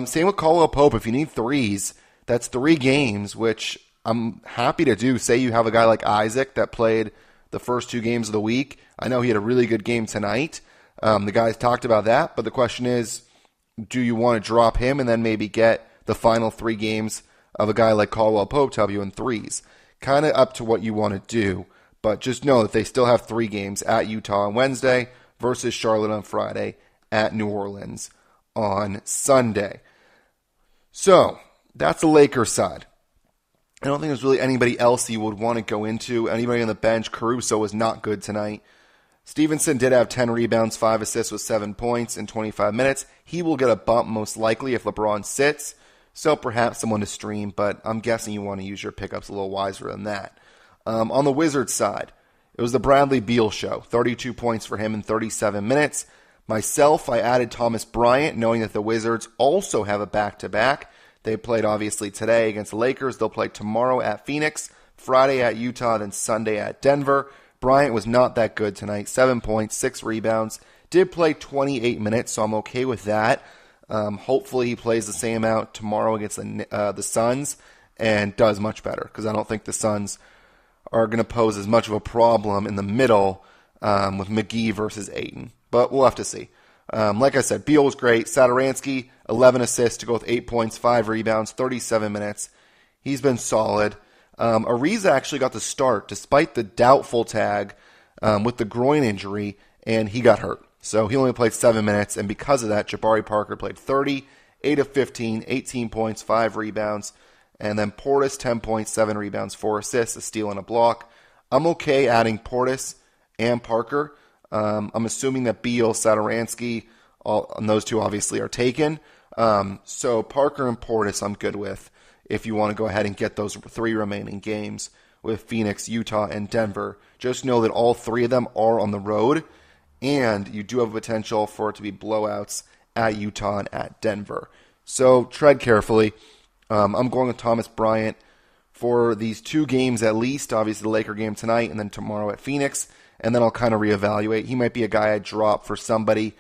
Same with Caldwell-Pope. If you need 3s, that's 3 games, which I'm happy to do. Say you have a guy like Isaac that played the first 2 games of the week. I know he had a really good game tonight. The guys talked about that, but the question is, do you want to drop him and then maybe get the final 3 games of a guy like Caldwell-Pope to help you in 3s? Kind of up to what you want to do, but just know that they still have 3 games at Utah on Wednesday, versus Charlotte on Friday, at New Orleans on Sunday. So, that's the Lakers side. I don't think there's really anybody else you would want to go into. Anybody on the bench, Caruso was not good tonight. Stevenson did have 10 rebounds, 5 assists with 7 points in 25 minutes. He will get a bump most likely if LeBron sits, so perhaps someone to stream, but I'm guessing you want to use your pickups a little wiser than that. On the Wizards side, it was the Bradley Beal show. 32 points for him in 37 minutes. Myself, I added Thomas Bryant, knowing that the Wizards also have a back-to-back. They played, obviously, today against the Lakers. They'll play tomorrow at Phoenix, Friday at Utah, then Sunday at Denver. Bryant was not that good tonight. 7 points, 6 rebounds. Did play 28 minutes, so I'm okay with that. Hopefully he plays the same amount tomorrow against the Suns and does much better, because I don't think the Suns are going to pose as much of a problem in the middle with McGee versus Ayton. But we'll have to see. Like I said, Beal was great. Satoransky, 11 assists to go with 8 points, 5 rebounds, 37 minutes. He's been solid. Ariza actually got the start despite the doubtful tag with the groin injury, and he got hurt. So he only played 7 minutes, and because of that, Jabari Parker played 30, 8 of 15, 18 points, 5 rebounds. And then Portis, 10 points, 7 rebounds, 4 assists, a steal and a block. I'm okay adding Portis and Parker. I'm assuming that Beal, Satoransky, and those 2 obviously are taken. So Parker and Portis I'm good with if you want to go ahead and get those 3 remaining games with Phoenix, Utah, and Denver. Just know that all 3 of them are on the road, and you do have potential for it to be blowouts at Utah and at Denver. So tread carefully. I'm going with Thomas Bryant for these 2 games at least. Obviously, the Laker game tonight and then tomorrow at Phoenix. And then I'll kind of reevaluate. He might be a guy I'd drop for somebody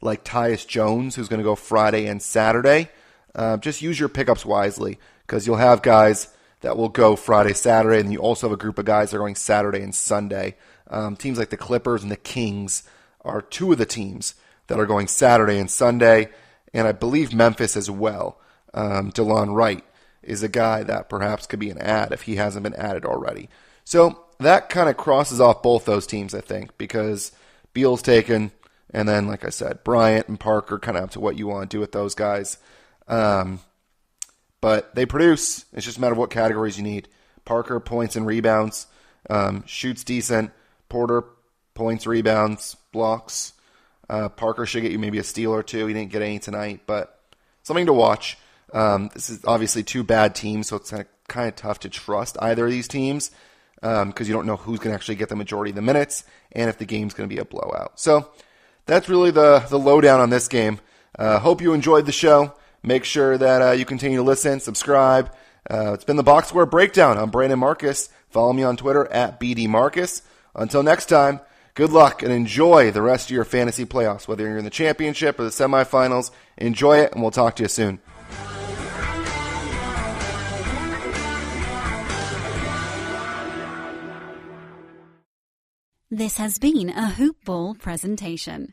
like Tyus Jones, who's going to go Friday and Saturday. Just use your pickups wisely, because you'll have guys that will go Friday, Saturday, and you also have a group of guys that are going Saturday and Sunday. Teams like the Clippers and the Kings are 2 of the teams that are going Saturday and Sunday, and I believe Memphis as well. DeLon Wright is a guy that perhaps could be an add if he hasn't been added already. So that kind of crosses off both those teams, I think, because Beal's taken, and then, like I said, Bryant and Parker kind of up to what you want to do with those guys. But they produce. It's just a matter of what categories you need. Parker, points and rebounds, shoots decent. Porter, points, rebounds, blocks. Parker should get you maybe a steal or 2. He didn't get any tonight, but something to watch. This is obviously 2 bad teams, so it's kind of tough to trust either of these teams because you don't know who's going to actually get the majority of the minutes and if the game's going to be a blowout. So that's really the lowdown on this game. Hope you enjoyed the show. Make sure that you continue to listen, subscribe. It's been the Box Score Breakdown. I'm Brandon Marcus. Follow me on Twitter at BDMarcus. Until next time, good luck and enjoy the rest of your fantasy playoffs. Whether you're in the championship or the semifinals, enjoy it, and we'll talk to you soon. This has been a Hoop Ball presentation.